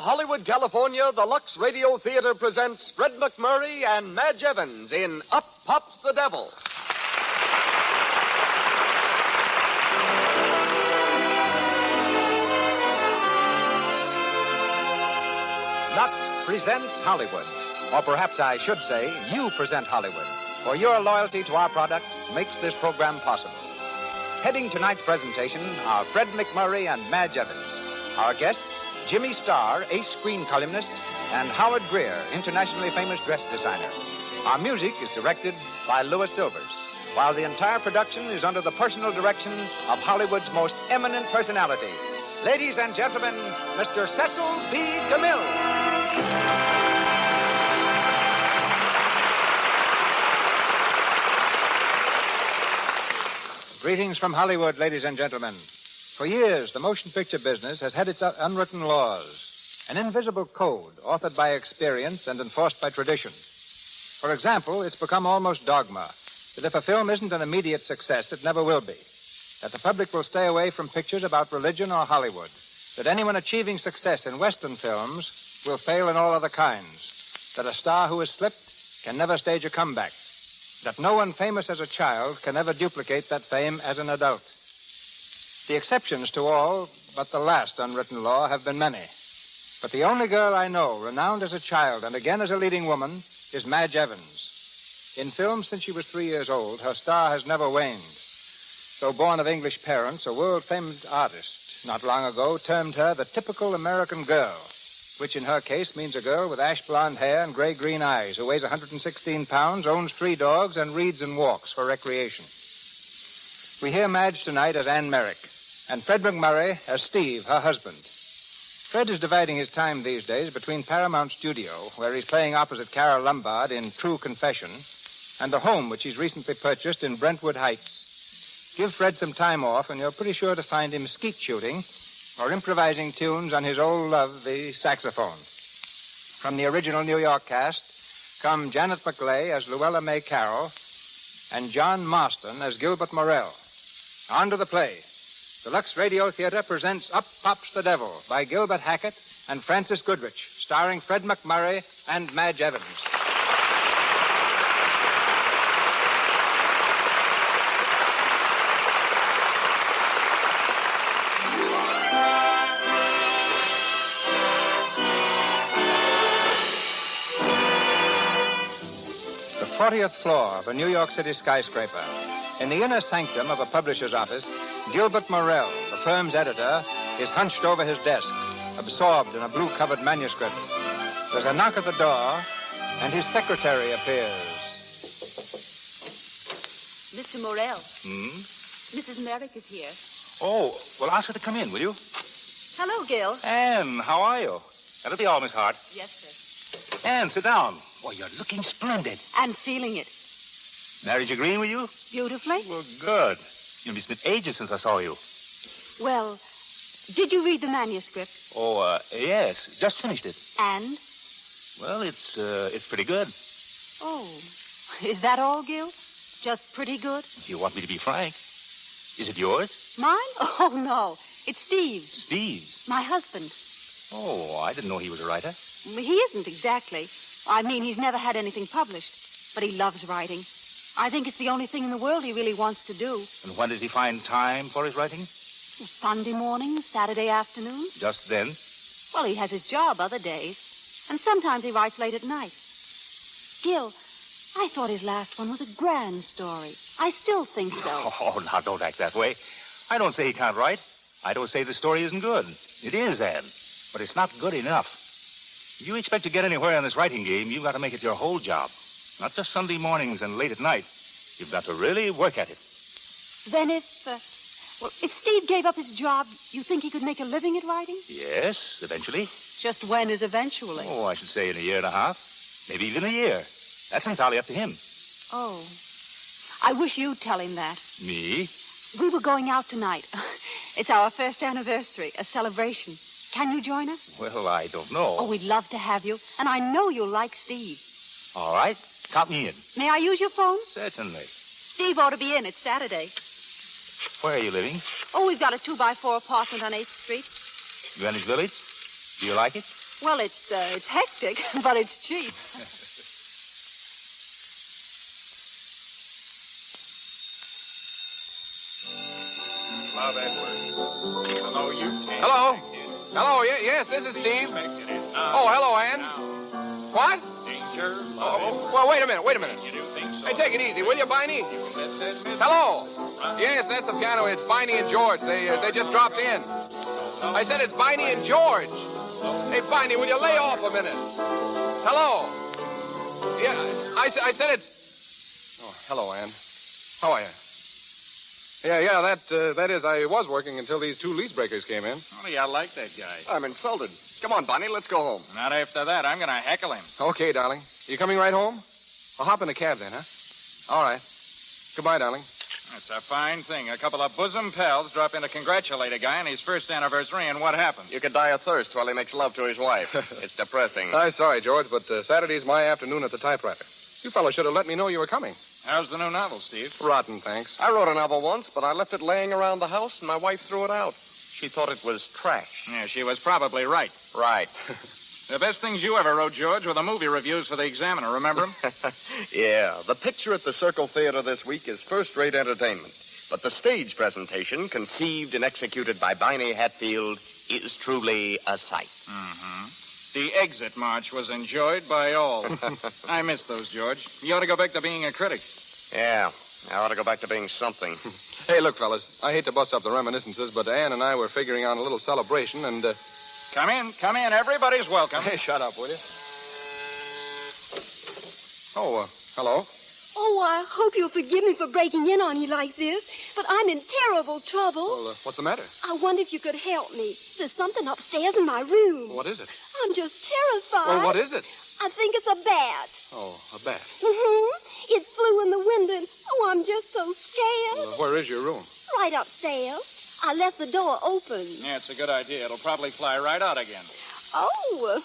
Hollywood, California, the Lux Radio Theater presents Fred MacMurray and Madge Evans in Up Pops the Devil. Lux presents Hollywood. Or perhaps I should say, you present Hollywood. For your loyalty to our products makes this program possible. Heading tonight's presentation are Fred MacMurray and Madge Evans. Our guests, Jimmy Starr, ace screen columnist, and Howard Greer, internationally famous dress designer. Our music is directed by Louis Silvers, while the entire production is under the personal direction of Hollywood's most eminent personality. Ladies and gentlemen, Mr. Cecil B. DeMille. Greetings from Hollywood, ladies and gentlemen. For years, the motion picture business has had its unwritten laws, an invisible code authored by experience and enforced by tradition. For example, it's become almost dogma that if a film isn't an immediate success, it never will be. That the public will stay away from pictures about religion or Hollywood. That anyone achieving success in Western films will fail in all other kinds. That a star who has slipped can never stage a comeback. That no one famous as a child can ever duplicate that fame as an adult. The exceptions to all but the last unwritten law have been many. But the only girl I know, renowned as a child and again as a leading woman, is Madge Evans. In films since she was 3 years old, her star has never waned. Though born of English parents, a world-famed artist not long ago termed her the typical American girl, which in her case means a girl with ash blonde hair and gray-green eyes who weighs 116 pounds, owns 3 dogs, and reads and walks for recreation. We hear Madge tonight as Anne Merrick, and Fred MacMurray as Steve, her husband. Fred is dividing his time these days between Paramount Studio, where he's playing opposite Carole Lombard in True Confession, and the home which he's recently purchased in Brentwood Heights. Give Fred some time off, and you're pretty sure to find him skeet shooting or improvising tunes on his old love, the saxophone. From the original New York cast come Janet McLeay as Luella May Carroll and John Marston as Gilbert Morrell. On to the play. The Lux Radio Theater presents Up Pops the Devil by Gilbert Hackett and Francis Goodrich, starring Fred MacMurray and Madge Evans. The 40th floor of a New York City skyscraper. In the inner sanctum of a publisher's office, Gilbert Morrell, the firm's editor, is hunched over his desk, absorbed in a blue-covered manuscript. There's a knock at the door, and his secretary appears. Mr. Morrell. Mrs. Merrick is here. Oh, well, ask her to come in, will you? Hello, Gil. Anne, how are you? That'll be all, Miss Hart. Yes, sir. Anne, sit down. Well, you're looking splendid. And feeling it. Marriage agreeing with you? Beautifully. Well, good. It's been ages since I saw you. Well, did you read the manuscript? Oh, yes. Just finished it. And? Well, it's pretty good. Oh, is that all, Gil? Just pretty good? If you want me to be frank. Is it yours? Mine? Oh, no. It's Steve's. Steve's? My husband. Oh, I didn't know he was a writer. He isn't exactly. I mean, he's never had anything published. But he loves writing. I think it's the only thing in the world he really wants to do. And when does he find time for his writing? Sunday morning, Saturday afternoon. Just then? Well, he has his job other days. And sometimes he writes late at night. Gil, I thought his last one was a grand story. I still think so. Oh, now, don't act that way. I don't say he can't write. I don't say the story isn't good. It is, Anne. But it's not good enough. If you expect to get anywhere in this writing game, you've got to make it your whole job. Not just Sunday mornings and late at night. You've got to really work at it. Then if Steve gave up his job, you think he could make a living at writing? Yes, eventually. Just when is eventually? Oh, I should say in a year and a half. Maybe even a year. That's entirely up to him. Oh. I wish you'd tell him that. Me? We were going out tonight. It's our first anniversary, a celebration. Can you join us? Well, I don't know. Oh, we'd love to have you. And I know you'll like Steve. All right. Count me in. May I use your phone? Certainly. Steve ought to be in. It's Saturday. Where are you living? Oh, we've got a 2x4 apartment on 8th Street. Greenwich Village? Do you like it? Well, it's hectic, but it's cheap. Love Edward. Hello, you can't. Hello? Hello, yes, this is Steve. Oh, hello, Ann. What? Danger, Oh, well, wait a minute. You do think so? Hey, take it easy, will you, Biney? Hello. Yes, that's the piano. It's Biney and George. They just dropped in. I said it's Biney and George. Hey, Biney, will you lay off a minute? Hello. Yeah, I said it's... Oh, hello, Ann. How are you? Yeah, that is, I was working until these two lease breakers came in. Only I like that guy. I'm insulted. Come on, Bonnie, let's go home. Not after that. I'm going to heckle him. Okay, darling. You coming right home? I'll hop in the cab then, huh? All right. Goodbye, darling. That's a fine thing. A couple of bosom pals drop in to congratulate a guy on his first anniversary, and what happens? You could die of thirst while he makes love to his wife. It's depressing. I'm sorry, George, but Saturday's my afternoon at the typewriter. You fellows should have let me know you were coming. How's the new novel, Steve? Rotten, thanks. I wrote a novel once, but I left it laying around the house, and my wife threw it out. She thought it was trash. Yeah, she was probably right. Right. The best things you ever wrote, George, were the movie reviews for the Examiner. Remember them? Yeah. The picture at the Circle Theater this week is first-rate entertainment. But the stage presentation, conceived and executed by Biney Hatfield, is truly a sight. Mm-hmm. The exit march was enjoyed by all. I miss those, George. You ought to go back to being a critic. Yeah. I ought to go back to being something. Hey, look, fellas, I hate to bust up the reminiscences, but Ann and I were figuring on a little celebration, and... Come in. Everybody's welcome. Hey, shut up, will you? Oh, hello. Oh, I hope you'll forgive me for breaking in on you like this, but I'm in terrible trouble. Well, what's the matter? I wonder if you could help me. There's something upstairs in my room. What is it? I'm just terrified. Well, what is it? I think it's a bat. Oh, a bat. Mm-hmm. It flew in the window, and I'm just so scared. Well, where is your room? Right upstairs. I left the door open. Yeah, it's a good idea. It'll probably fly right out again. Oh,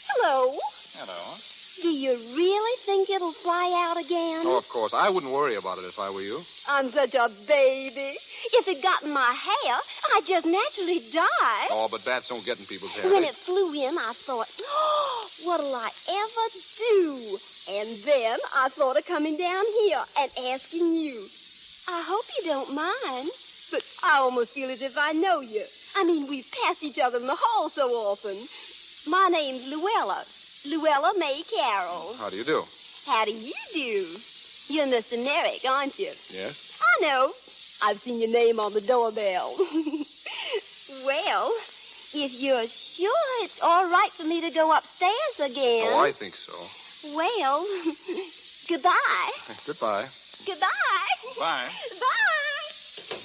hello. Hello. Do you really think it'll fly out again? Oh, of course. I wouldn't worry about it if I were you. I'm such a baby. If it got in my hair, I'd just naturally die. Oh, but bats don't get in people's hair. When it flew in, I thought, oh, what'll I ever do? And then I thought of coming down here and asking you. I hope you don't mind, but I almost feel as if I know you. I mean, we've passed each other in the hall so often. My name's Luella May Carroll. How do you do? How do you do? You're Mr. Merrick, aren't you? Yes? I know. I've seen your name on the doorbell. Well, if you're sure it's all right for me to go upstairs again. Oh, I think so. Well, goodbye. Goodbye. Goodbye. Bye. Bye.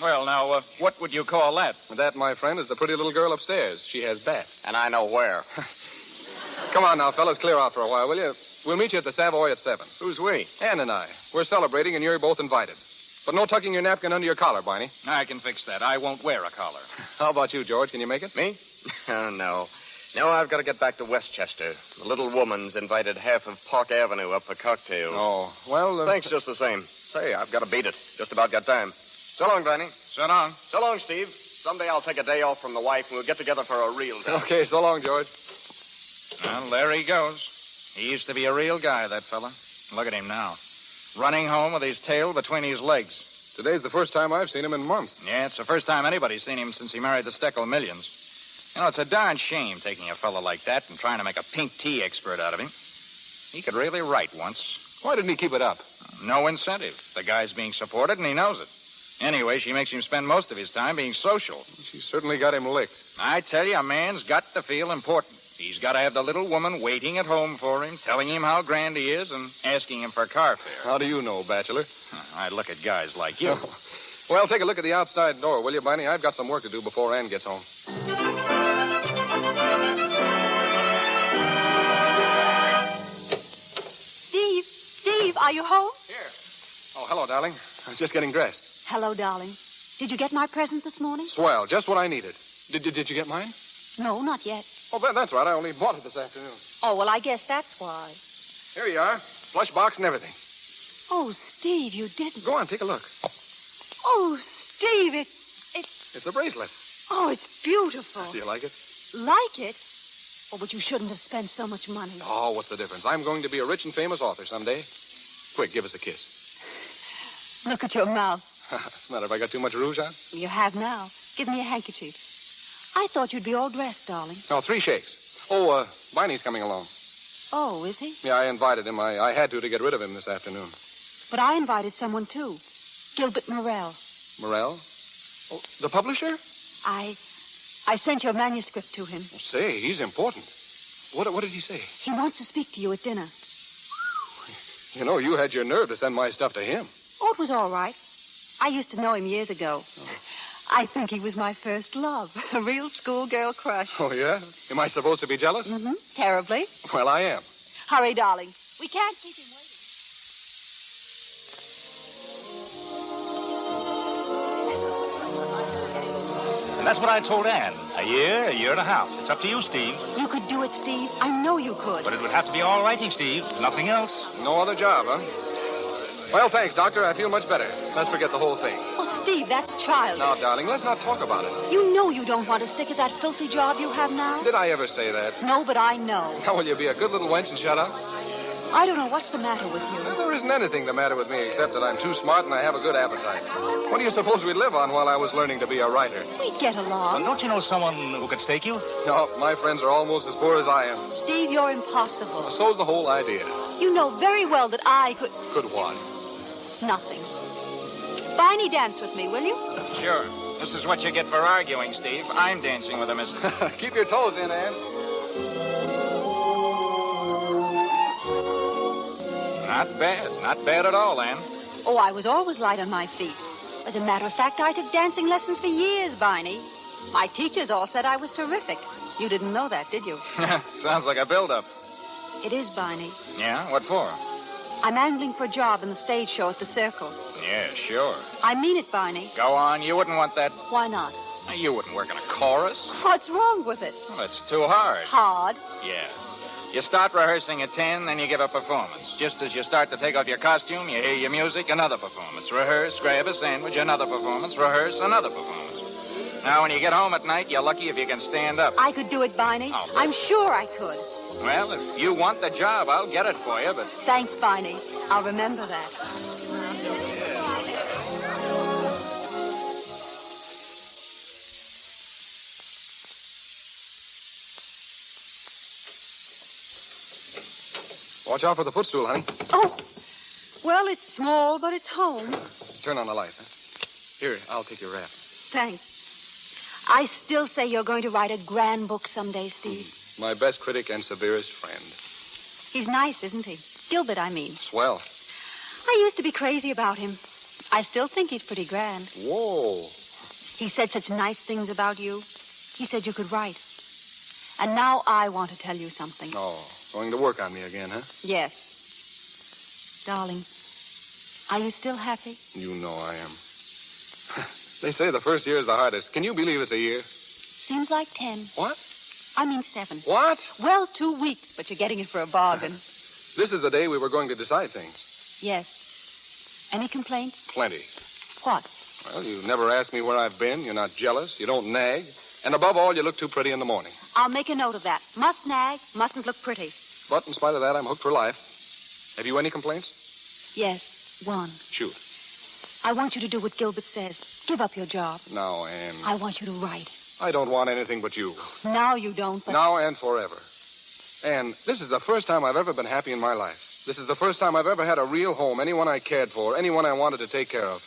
Well, now, what would you call that? That, my friend, is the pretty little girl upstairs. She has bats. And I know where. Come on now, fellas, clear out for a while, will you? We'll meet you at the Savoy at 7. Who's we? Ann and I. We're celebrating, and you're both invited. But no tucking your napkin under your collar, Barney. I can fix that. I won't wear a collar. How about you, George? Can you make it? Me? Oh, no. No, I've got to get back to Westchester. The little woman's invited half of Park Avenue up for cocktails. Oh, well... Thanks just the same. Say, I've got to beat it. Just about got time. So long, Barney. So long. So long, Steve. Someday I'll take a day off from the wife, and we'll get together for a real day. Okay, so long, George. Well, there he goes. He used to be a real guy, that fella. Look at him now. Running home with his tail between his legs. Today's the first time I've seen him in months. Yeah, it's the first time anybody's seen him since he married the Steckel Millions. You know, it's a darn shame taking a fella like that and trying to make a pink tea expert out of him. He could really write once. Why didn't he keep it up? No incentive. The guy's being supported, and he knows it. Anyway, she makes him spend most of his time being social. She certainly got him licked. I tell you, a man's got to feel important. He's got to have the little woman waiting at home for him, telling him how grand he is, and asking him for car fare. How do you know, bachelor? I look at guys like you. Well, take a look at the outside door, will you, Barney? I've got some work to do before Ann gets home. Steve, are you home? Here. Oh, hello, darling. I was just getting dressed. Hello, darling. Did you get my present this morning? Swell, just what I needed. Did you get mine? No, not yet. Oh, that's right. I only bought it this afternoon. Oh, well, I guess that's why. Here you are. Plush box and everything. Oh, Steve, you didn't. Go on, take a look. Oh, Steve, it's... It's a bracelet. Oh, it's beautiful. Do you like it? Like it? Oh, but you shouldn't have spent so much money. Oh, what's the difference? I'm going to be a rich and famous author someday. Quick, give us a kiss. Look at your mouth. What's the matter? Have I got too much rouge on? You have now. Give me a handkerchief. I thought you'd be all dressed, darling. No, 3 shakes. Oh, Viney's coming along. Oh, is he? Yeah, I invited him. I had to get rid of him this afternoon. But I invited someone, too. Gilbert Morrell. Morrell? Oh, the publisher? I sent your manuscript to him. Well, say, he's important. What did he say? He wants to speak to you at dinner. You know, you had your nerve to send my stuff to him. Oh, it was all right. I used to know him years ago. Oh. I think he was my first love. A real schoolgirl crush. Oh, yeah? Am I supposed to be jealous? Mm-hmm. Terribly. Well, I am. Hurry, darling. We can't keep him waiting. And that's what I told Anne. A year and a half. It's up to you, Steve. You could do it, Steve. I know you could. But it would have to be all writing, Steve. Nothing else. No other job, huh? Well, thanks, Doctor. I feel much better. Let's forget the whole thing. Oh, Steve, that's childish. Now, darling, let's not talk about it. You know you don't want to stick at that filthy job you have now. Did I ever say that? No, but I know. Now, will you be a good little wench and shut up? I don't know what's the matter with you. Well, there isn't anything the matter with me except that I'm too smart and I have a good appetite. What do you suppose we'd live on while I was learning to be a writer? We'd get along. Well, don't you know someone who could stake you? No, my friends are almost as poor as I am. Steve, you're impossible. Well, so's the whole idea. You know very well that I could... Could what? Nothing. Viney, dance with me, will you? Sure. This is what you get for arguing, Steve. I'm dancing with a missus. Keep your toes in, Anne. Not bad. Not bad at all, Anne. Oh, I was always light on my feet. As a matter of fact, I took dancing lessons for years, Viney. My teachers all said I was terrific. You didn't know that, did you? Sounds like a build-up. It is, Viney. Yeah? What for? I'm angling for a job in the stage show at the Circle. Yeah, sure. I mean it, Viney. Go on. You wouldn't want that. Why not? You wouldn't work in a chorus. What's wrong with it? Well, it's too hard. Hard? Yeah. You start rehearsing at 10, then you give a performance. Just as you start to take off your costume, you hear your music, another performance. Rehearse, grab a sandwich, another performance. Rehearse, another performance. Now, when you get home at night, you're lucky if you can stand up. I could do it, Viney. Oh, I'm sure I could. Well, if you want the job, I'll get it for you, but... Thanks, Viney. I'll remember that. Watch out for the footstool, honey. Oh, well, it's small, but it's home. Turn on the lights, huh? Here, I'll take your wrap. Thanks. I still say you're going to write a grand book someday, Steve. My best critic and severest friend. He's nice, isn't he? Gilbert, I mean. Swell. I used to be crazy about him. I still think he's pretty grand. Whoa. He said such nice things about you. He said you could write. And now I want to tell you something. Oh, going to work on me again, huh? Yes. Darling, are you still happy? You know I am. They say the first year is the hardest. Can you believe it's a year? Seems like 10. What? I mean 7. What? Well, 2 weeks, but you're getting it for a bargain. This is the day we were going to decide things. Yes. Any complaints? Plenty. What? Well, you never ask me where I've been. You're not jealous. You don't nag. And above all, you look too pretty in the morning. I'll make a note of that. Must nag, mustn't look pretty. But in spite of that, I'm hooked for life. Have you any complaints? Yes, one. Shoot. I want you to do what Gilbert says. Give up your job. Now, Anne. I want you to write. I don't want anything but you. Now you don't, but... Now and forever. Anne, this is the first time I've ever been happy in my life. This is the first time I've ever had a real home, anyone I cared for, anyone I wanted to take care of.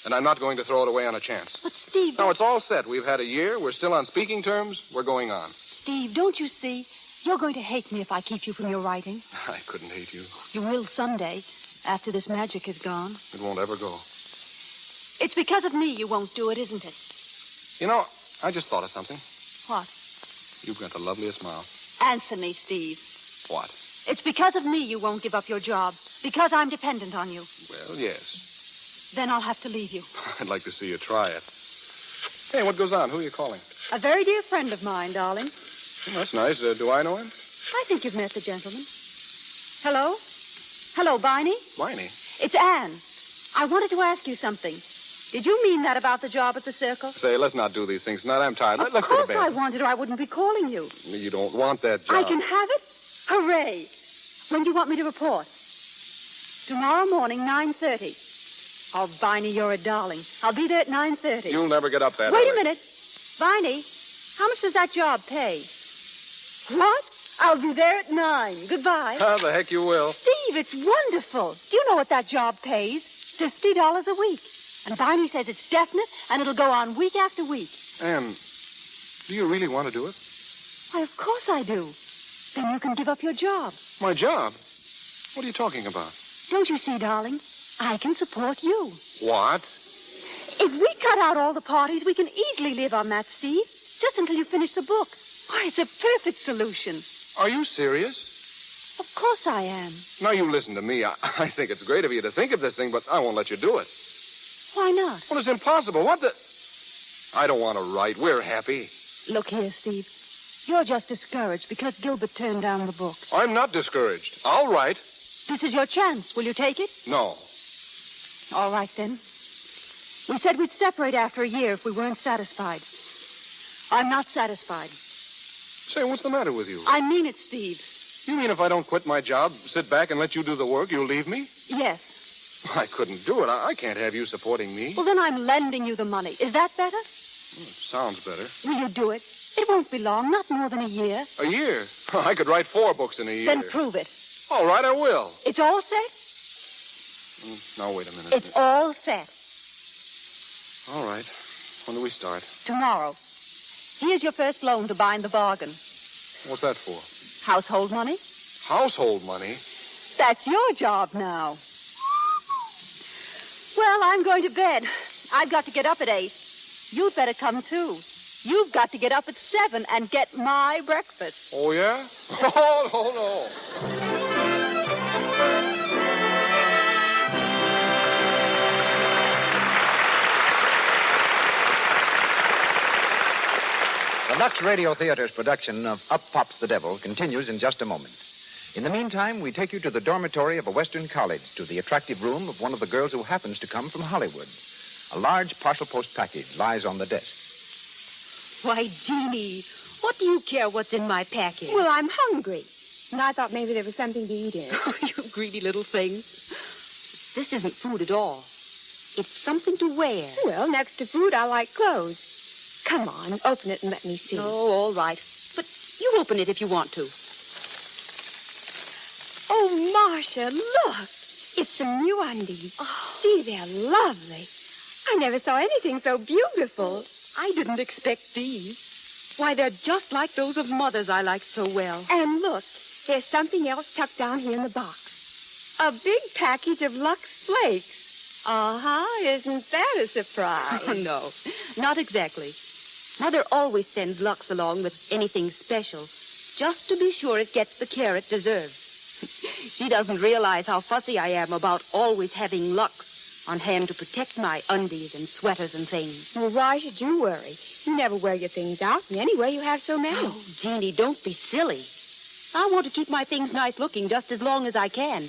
And I'm not going to throw it away on a chance. But, Steve... Now, it's all set. We've had a year. We're still on speaking terms. We're going on. Steve, don't you see? You're going to hate me if I keep you from your writing. I couldn't hate you. You will someday, after this magic is gone. It won't ever go. It's because of me you won't do it, isn't it? You know, I just thought of something. What? You've got the loveliest mouth. Answer me, Steve. What? It's because of me you won't give up your job. Because I'm dependent on you. Well, yes. Then I'll have to leave you. I'd like to see you try it. Hey, what goes on? Who are you calling? A very dear friend of mine, darling. Oh, that's nice. Do I know him? I think you've met the gentleman. Hello? Hello, Viney? Viney? It's Anne. I wanted to ask you something. Did you mean that about the job at the circle? Say, let's not do these things tonight. I'm tired. Of Let's go to course bed. I wanted, or I wouldn't be calling you. You don't want that job. I can have it? Hooray. When do you want me to report? Tomorrow morning, 9:30. Oh, Viney, you're a darling. I'll be there at 9:30. You'll never get up that Wait early. a minute. Viney, how much does that job pay? What? I'll be there at 9. Goodbye. How the heck you will. Steve, it's wonderful. Do you know what that job pays? $50 a week. And Viney says it's definite, and it'll go on week after week. Anne, do you really want to do it? Why, of course I do. Then you can give up your job. My job? What are you talking about? Don't you see, darling? I can support you. What? If we cut out all the parties, we can easily live on that, Steve. Just until you finish the book. Why, it's a perfect solution. Are you serious? Of course I am. Now, you listen to me. I think it's great of you to think of this thing, but I won't let you do it. Why not? Well, it's impossible. What the... I don't want to write. We're happy. Look here, Steve. You're just discouraged because Gilbert turned down the book. I'm not discouraged. I'll write. This is your chance. Will you take it? No. All right, then. We said we'd separate after a year if we weren't satisfied. I'm not satisfied. Say, what's the matter with you? I mean it, Steve. You mean if I don't quit my job, sit back and let you do the work, you'll leave me? Yes. I couldn't do it. I can't have you supporting me. Well, then I'm lending you the money. Is that better? Sounds better. Will you do it? It won't be long, not more than a year. A year? I could write 4 books in a year. Then prove it. All right, I will. It's all set? Now, wait a minute. It's all set. All right. When do we start? Tomorrow. Here's your first loan to bind the bargain. What's that for? Household money? Household money? That's your job now. Well, I'm going to bed. I've got to get up at 8. You'd better come, too. You've got to get up at 7 and get my breakfast. Oh, yeah? Oh, no. The Lux Radio Theater's production of Up Pops the Devil continues in just a moment. In the meantime, we take you to the dormitory of a Western college, to the attractive room of one of the girls who happens to come from Hollywood. A large parcel post package lies on the desk. Why, Jeannie, what do you care what's in my package? Well, I'm hungry. And I thought maybe there was something to eat in it. Oh, you greedy little thing. This isn't food at all. It's something to wear. Well, next to food, I like clothes. Come on, open it and let me see. Oh, all right. But you open it if you want to. Oh, Marcia, look. It's some new undies. Oh. See, they're lovely. I never saw anything so beautiful. I didn't expect these. Why, they're just like those of Mother's I like so well. And look, there's something else tucked down here in the box. A big package of Lux Flakes. Uh-huh. Isn't that a surprise? Oh, no, not exactly. Mother always sends Lux along with anything special, just to be sure it gets the care it deserves. She doesn't realize how fussy I am about always having Lux on hand to protect my undies and sweaters and things. Well, why should you worry? You never wear your things out, and anyway, you have so many. Oh, Jeannie, don't be silly. I want to keep my things nice looking just as long as I can.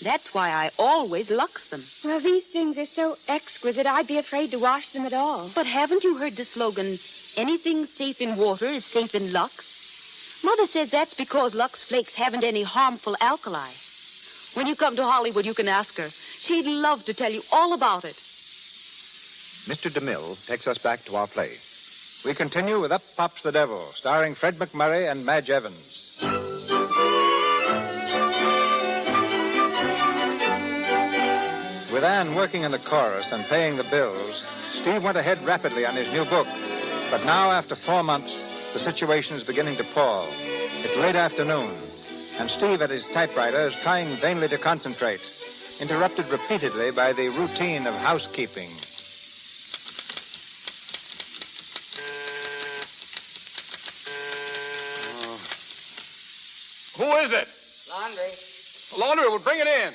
That's why I always Lux them. Well, these things are so exquisite, I'd be afraid to wash them at all. But haven't you heard the slogan, anything safe in water is safe in Lux? Mother says that's because Lux Flakes haven't any harmful alkali. When you come to Hollywood, you can ask her. She'd love to tell you all about it. Mr. DeMille takes us back to our play. We continue with Up Pops the Devil, starring Fred MacMurray and Madge Evans. With Anne working in the chorus and paying the bills, Steve went ahead rapidly on his new book. But now, after 4 months, the situation is beginning to pall. It's late afternoon, and Steve at his typewriter is trying vainly to concentrate, interrupted repeatedly by the routine of housekeeping. Who is it? Laundry. Laundry, will bring it in.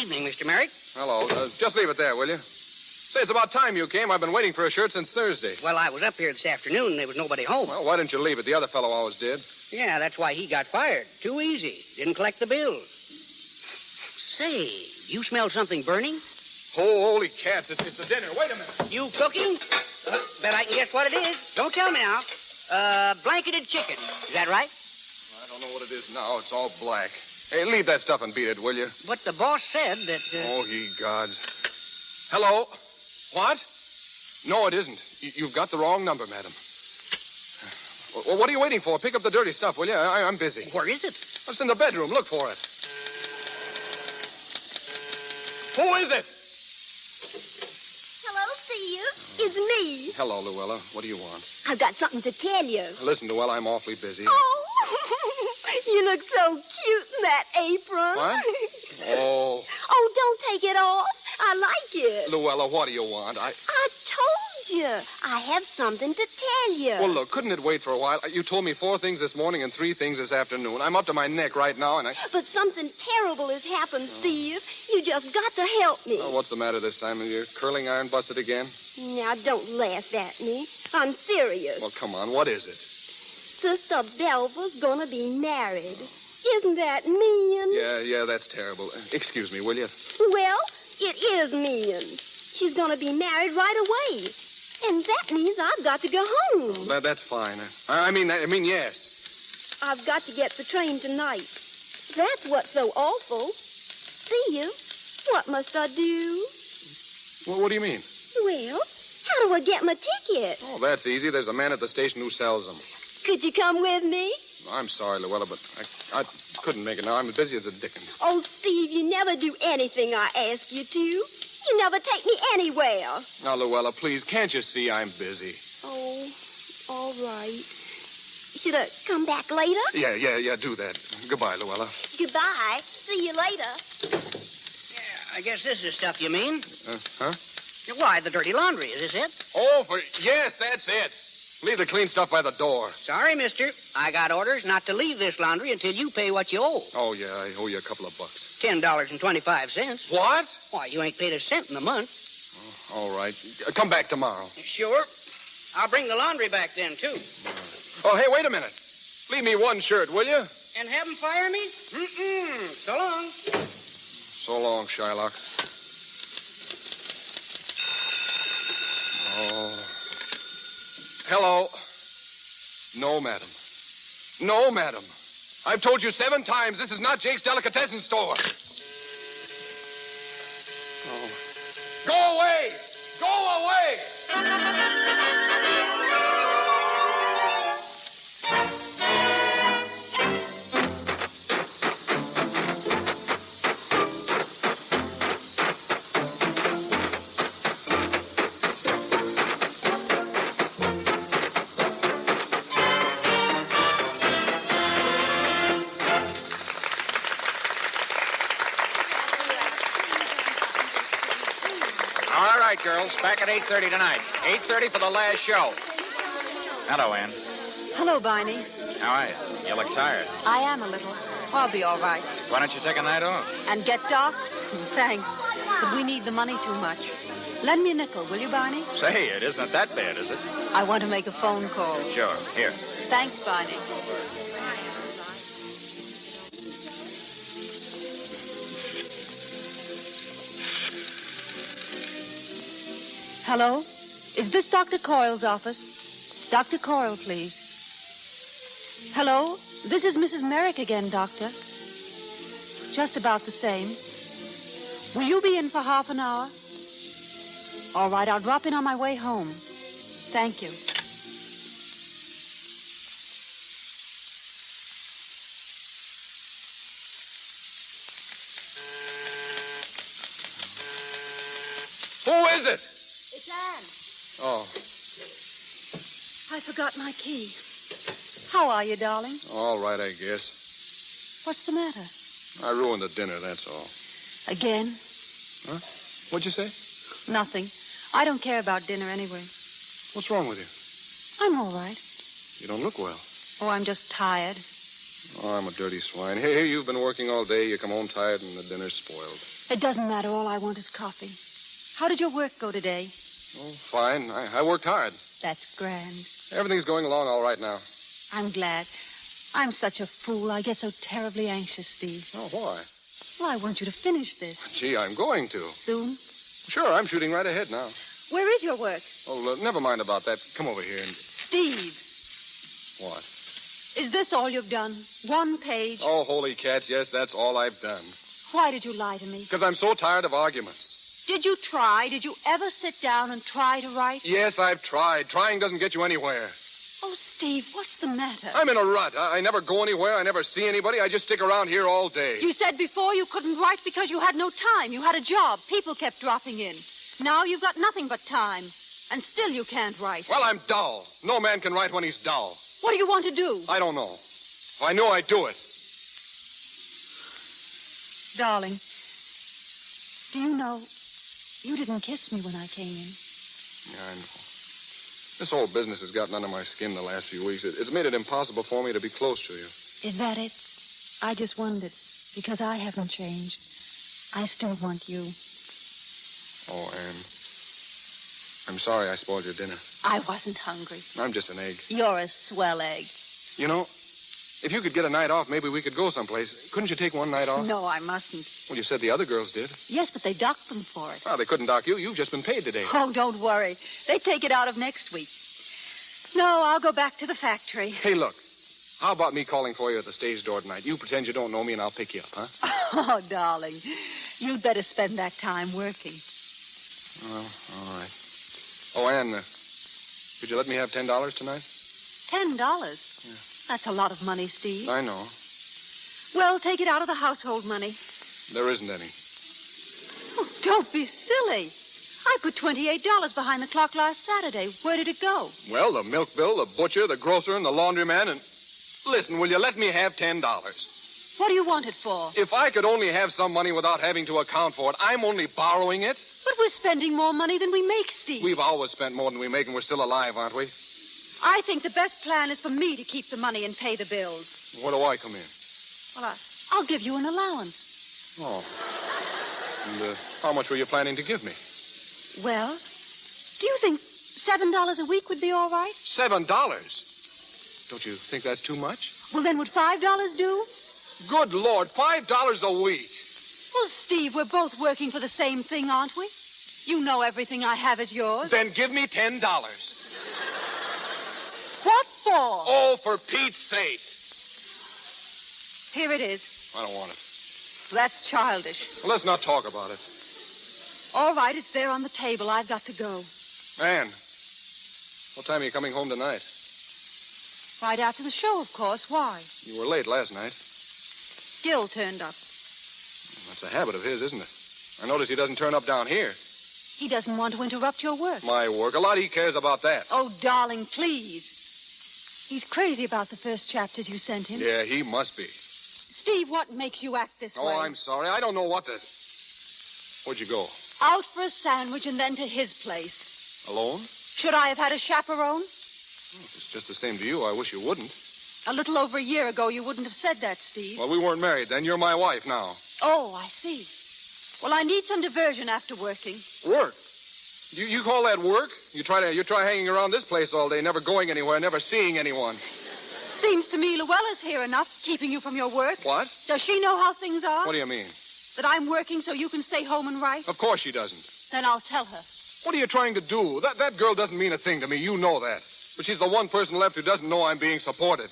Evening, Mr. Merrick. Hello. Just leave it there, will you? Say, it's about time you came. I've been waiting for a shirt since Thursday. Well, I was up here this afternoon and there was nobody home. Well, why didn't you leave it? The other fellow always did. Yeah, that's why he got fired. Too easy. Didn't collect the bills. Say, you smell something burning? Oh, holy cats, it's the dinner. Wait a minute. You cooking? Bet I can guess what it is. Don't tell me now. Blanketed chicken. Is that right? I don't know what it is now. It's all black. Hey, leave that stuff and beat it, will you? But the boss said that... Oh, ye gods. Hello? What? No, it isn't. You've got the wrong number, madam. Well, what are you waiting for? Pick up the dirty stuff, will you? I'm busy. Where is it? It's in the bedroom. Look for it. Who is it? Hello, Steve. It's me. Hello, Luella. What do you want? I've got something to tell you. Listen, Luella, I'm awfully busy. Oh, you look so cute in that apron. What? Oh. Oh, don't take it off. I like it. Luella, what do you want? I told you. I have something to tell you. Well, look, couldn't it wait for a while? You told me 4 things this morning and 3 things this afternoon. I'm up to my neck right now, and I... But something terrible has happened, Steve. You just got to help me. Oh, what's the matter this time? Is your curling iron busted again? Now, don't laugh at me. I'm serious. Well, come on. What is it? Sister Belva's gonna be married. Isn't that mean? Yeah, that's terrible. Excuse me, will you? Well, it is mean. She's gonna be married right away. And that means I've got to go home. That's fine. I mean, yes. I've got to get the train tonight. That's what's so awful. Steve, what must I do? Well, what do you mean? Well, how do I get my ticket? Oh, that's easy. There's a man at the station who sells them. Could you come with me? I'm sorry, Luella, but I couldn't make it now. I'm as busy as a dickens. Oh, Steve, you never do anything I ask you to. You never take me anywhere. Now, Luella, please, can't you see I'm busy? Oh, all right. Should I come back later? Yeah, do that. Goodbye, Luella. Goodbye. See you later. Yeah, I guess this is stuff you mean. Huh? Why, the dirty laundry. Is this it? Oh, yes, that's it. Leave the clean stuff by the door. Sorry, mister. I got orders not to leave this laundry until you pay what you owe. Oh, yeah, I owe you a couple of bucks. $10.25. What? Why, you ain't paid a cent in a month. Oh, all right. Come back tomorrow. Sure. I'll bring the laundry back then, too. Oh, hey, wait a minute. Leave me one shirt, will you? And have 'em fire me? Mm-mm. So long. So long, Shylock. Oh. Hello. No, madam. No, madam. I've told you 7 times this is not Jake's Delicatessen store. Oh. Go away! Go away! All right, girls, back at 8:30 tonight. 8:30 for the last show. Hello, Ann. Hello, Barney. How are you? You look tired. I am a little. I'll be all right. Why don't you take a night off? And get docked? Thanks. But we need the money too much. Lend me a nickel, will you, Barney? Say, it isn't that bad, is it? I want to make a phone call. Sure. Here. Thanks, Barney. Hello? Is this Dr. Coyle's office? Dr. Coyle, please. Hello? This is Mrs. Merrick again, Doctor. Just about the same. Will you be in for half an hour? All right, I'll drop in on my way home. Thank you. Who is it? It's Anne. Oh. I forgot my key. How are you, darling? All right, I guess. What's the matter? I ruined the dinner, that's all. Again? Huh? What'd you say? Nothing. I don't care about dinner anyway. What's wrong with you? I'm all right. You don't look well. Oh, I'm just tired. Oh, I'm a dirty swine. Here, you've been working all day. You come home tired and the dinner's spoiled. It doesn't matter. All I want is coffee. How did your work go today? Oh, fine. I worked hard. That's grand. Everything's going along all right now. I'm glad. I'm such a fool. I get so terribly anxious, Steve. Oh, why? Well, I want you to finish this. Gee, I'm going to. Soon? Sure, I'm shooting right ahead now. Where is your work? Oh, never mind about that. Come over here and... Steve, What? Is this all you've done? One page? Oh, holy cats, yes, that's all I've done. Why did you lie to me? Because I'm so tired of arguments. Did you try? Did you ever sit down and try to write? Yes, I've tried. Trying doesn't get you anywhere. Oh, Steve, what's the matter? I'm in a rut. I never go anywhere. I never see anybody. I just stick around here all day. You said before you couldn't write because you had no time. You had a job. People kept dropping in. Now you've got nothing but time. And still you can't write. Well, I'm dull. No man can write when he's dull. What do you want to do? I don't know. If I knew, I'd do it. Darling, do you know, you didn't kiss me when I came in. Yeah, I know. This whole business has gotten under my skin the last few weeks. It's made it impossible for me to be close to you. Is that it? I just wondered, because I haven't changed. I still want you. Oh, Anne. I'm sorry I spoiled your dinner. I wasn't hungry. I'm just an egg. You're a swell egg. You know, if you could get a night off, maybe we could go someplace. Couldn't you take one night off? No, I mustn't. Well, you said the other girls did. Yes, but they docked them for it. Well, they couldn't dock you. You've just been paid today. Oh, don't worry. They take it out of next week. No, I'll go back to the factory. Hey, look. How about me calling for you at the stage door tonight? You pretend you don't know me, and I'll pick you up, huh? Oh, darling. You'd better spend that time working. Well, all right. Oh, Anne, could you let me have $10 tonight? $10? Yeah. That's a lot of money, Steve. I know. Well, take it out of the household money. There isn't any. Oh, don't be silly. I put $28 behind the clock last Saturday. Where did it go? Well, the milk bill, the butcher, the grocer, and the laundryman, and... Listen, will you let me have $10? What do you want it for? If I could only have some money without having to account for it, I'm only borrowing it. But we're spending more money than we make, Steve. We've always spent more than we make, and we're still alive, aren't we? I think the best plan is for me to keep the money and pay the bills. Where do I come in? Well, I'll give you an allowance. Oh. And how much were you planning to give me? Well, do you think $7 a week would be all right? $7? Don't you think that's too much? Well, then would $5 do? Good Lord, $5 a week. Well, Steve, we're both working for the same thing, aren't we? You know everything I have is yours. Then give me $10. What for? Oh, for Pete's sake. Here it is. I don't want it. That's childish. Well, let's not talk about it. All right, it's there on the table. I've got to go. Anne, what time are you coming home tonight? Right after the show, of course. Why? You were late last night. Gil turned up. That's a habit of his, isn't it? I notice he doesn't turn up down here. He doesn't want to interrupt your work. My work. A lot he cares about that. Oh, darling, please. He's crazy about the first chapters you sent him. Yeah, he must be. Steve, what makes you act this way? Oh, I'm sorry. I don't know what to... Where'd you go? Out for a sandwich and then to his place. Alone? Should I have had a chaperone? If it's just the same to you, I wish you wouldn't. A little over a year ago, you wouldn't have said that, Steve. Well, we weren't married then. You're my wife now. Oh, I see. Well, I need some diversion after working. Work? You call that work? You try hanging around this place all day, never going anywhere, never seeing anyone. Seems to me Luella's here enough, keeping you from your work. What? Does she know how things are? What do you mean? That I'm working so you can stay home and write? Of course she doesn't. Then I'll tell her. What are you trying to do? That girl doesn't mean a thing to me. You know that. But she's the one person left who doesn't know I'm being supported.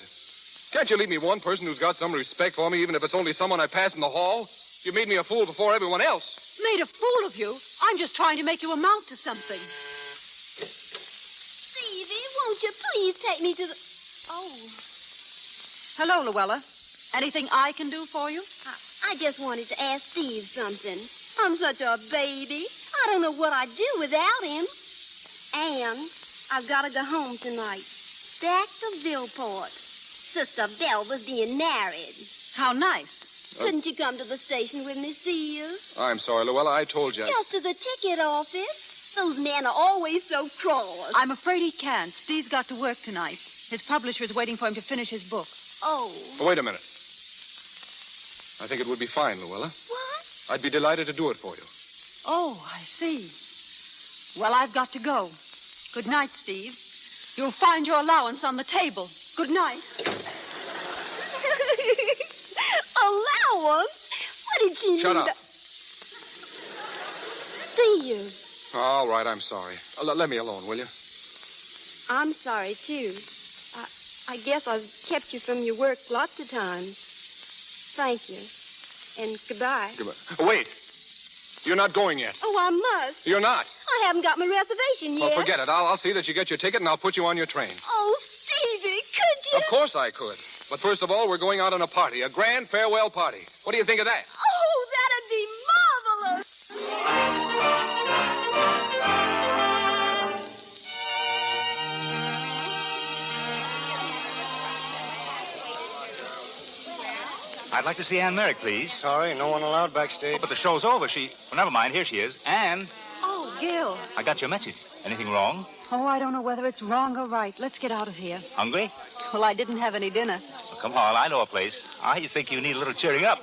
Can't you leave me one person who's got some respect for me, even if it's only someone I pass in the hall? You made me a fool before everyone else. Made a fool of you? I'm just trying to make you amount to something. Stevie, won't you please take me to the... Oh. Hello, Luella. Anything I can do for you? I just wanted to ask Steve something. I'm such a baby. I don't know what I'd do without him. And I've got to go home tonight. Back to Villeport. Sister Belva's being married. How nice. Couldn't you come to the station with me, Sears? I'm sorry, Luella. I told you. Just to the ticket office. Those men are always so cross. I'm afraid he can't. Steve's got to work tonight. His publisher is waiting for him to finish his book. Oh. Wait a minute. I think it would be fine, Luella. What? I'd be delighted to do it for you. Oh, I see. Well, I've got to go. Good night, Steve. You'll find your allowance on the table. Good night. Allowance? What did she Shut need? up. see you. All right, I'm sorry. Let me alone, will you? I'm sorry, too. I guess I've kept you from your work lots of times. Thank you. And goodbye. Goodbye. Wait. You're not going yet. Oh, I must. You're not. I haven't got my reservation yet. Well, forget it. I'll see that you get your ticket, and I'll put you on your train. Oh, Stevie, could you? Of course I could. But first of all, we're going out on a party, a grand farewell party. What do you think of that? Oh, that'd be marvelous. I'd like to see Anne Merrick, please. Sorry, no one allowed backstage. Oh, but the show's over. Well, never mind. Here she is. Anne. Oh, Gil. I got your message. Anything wrong? Oh, I don't know whether it's wrong or right. Let's get out of here. Hungry? Well, I didn't have any dinner. Well, come on. I know a place. I think you need a little cheering up.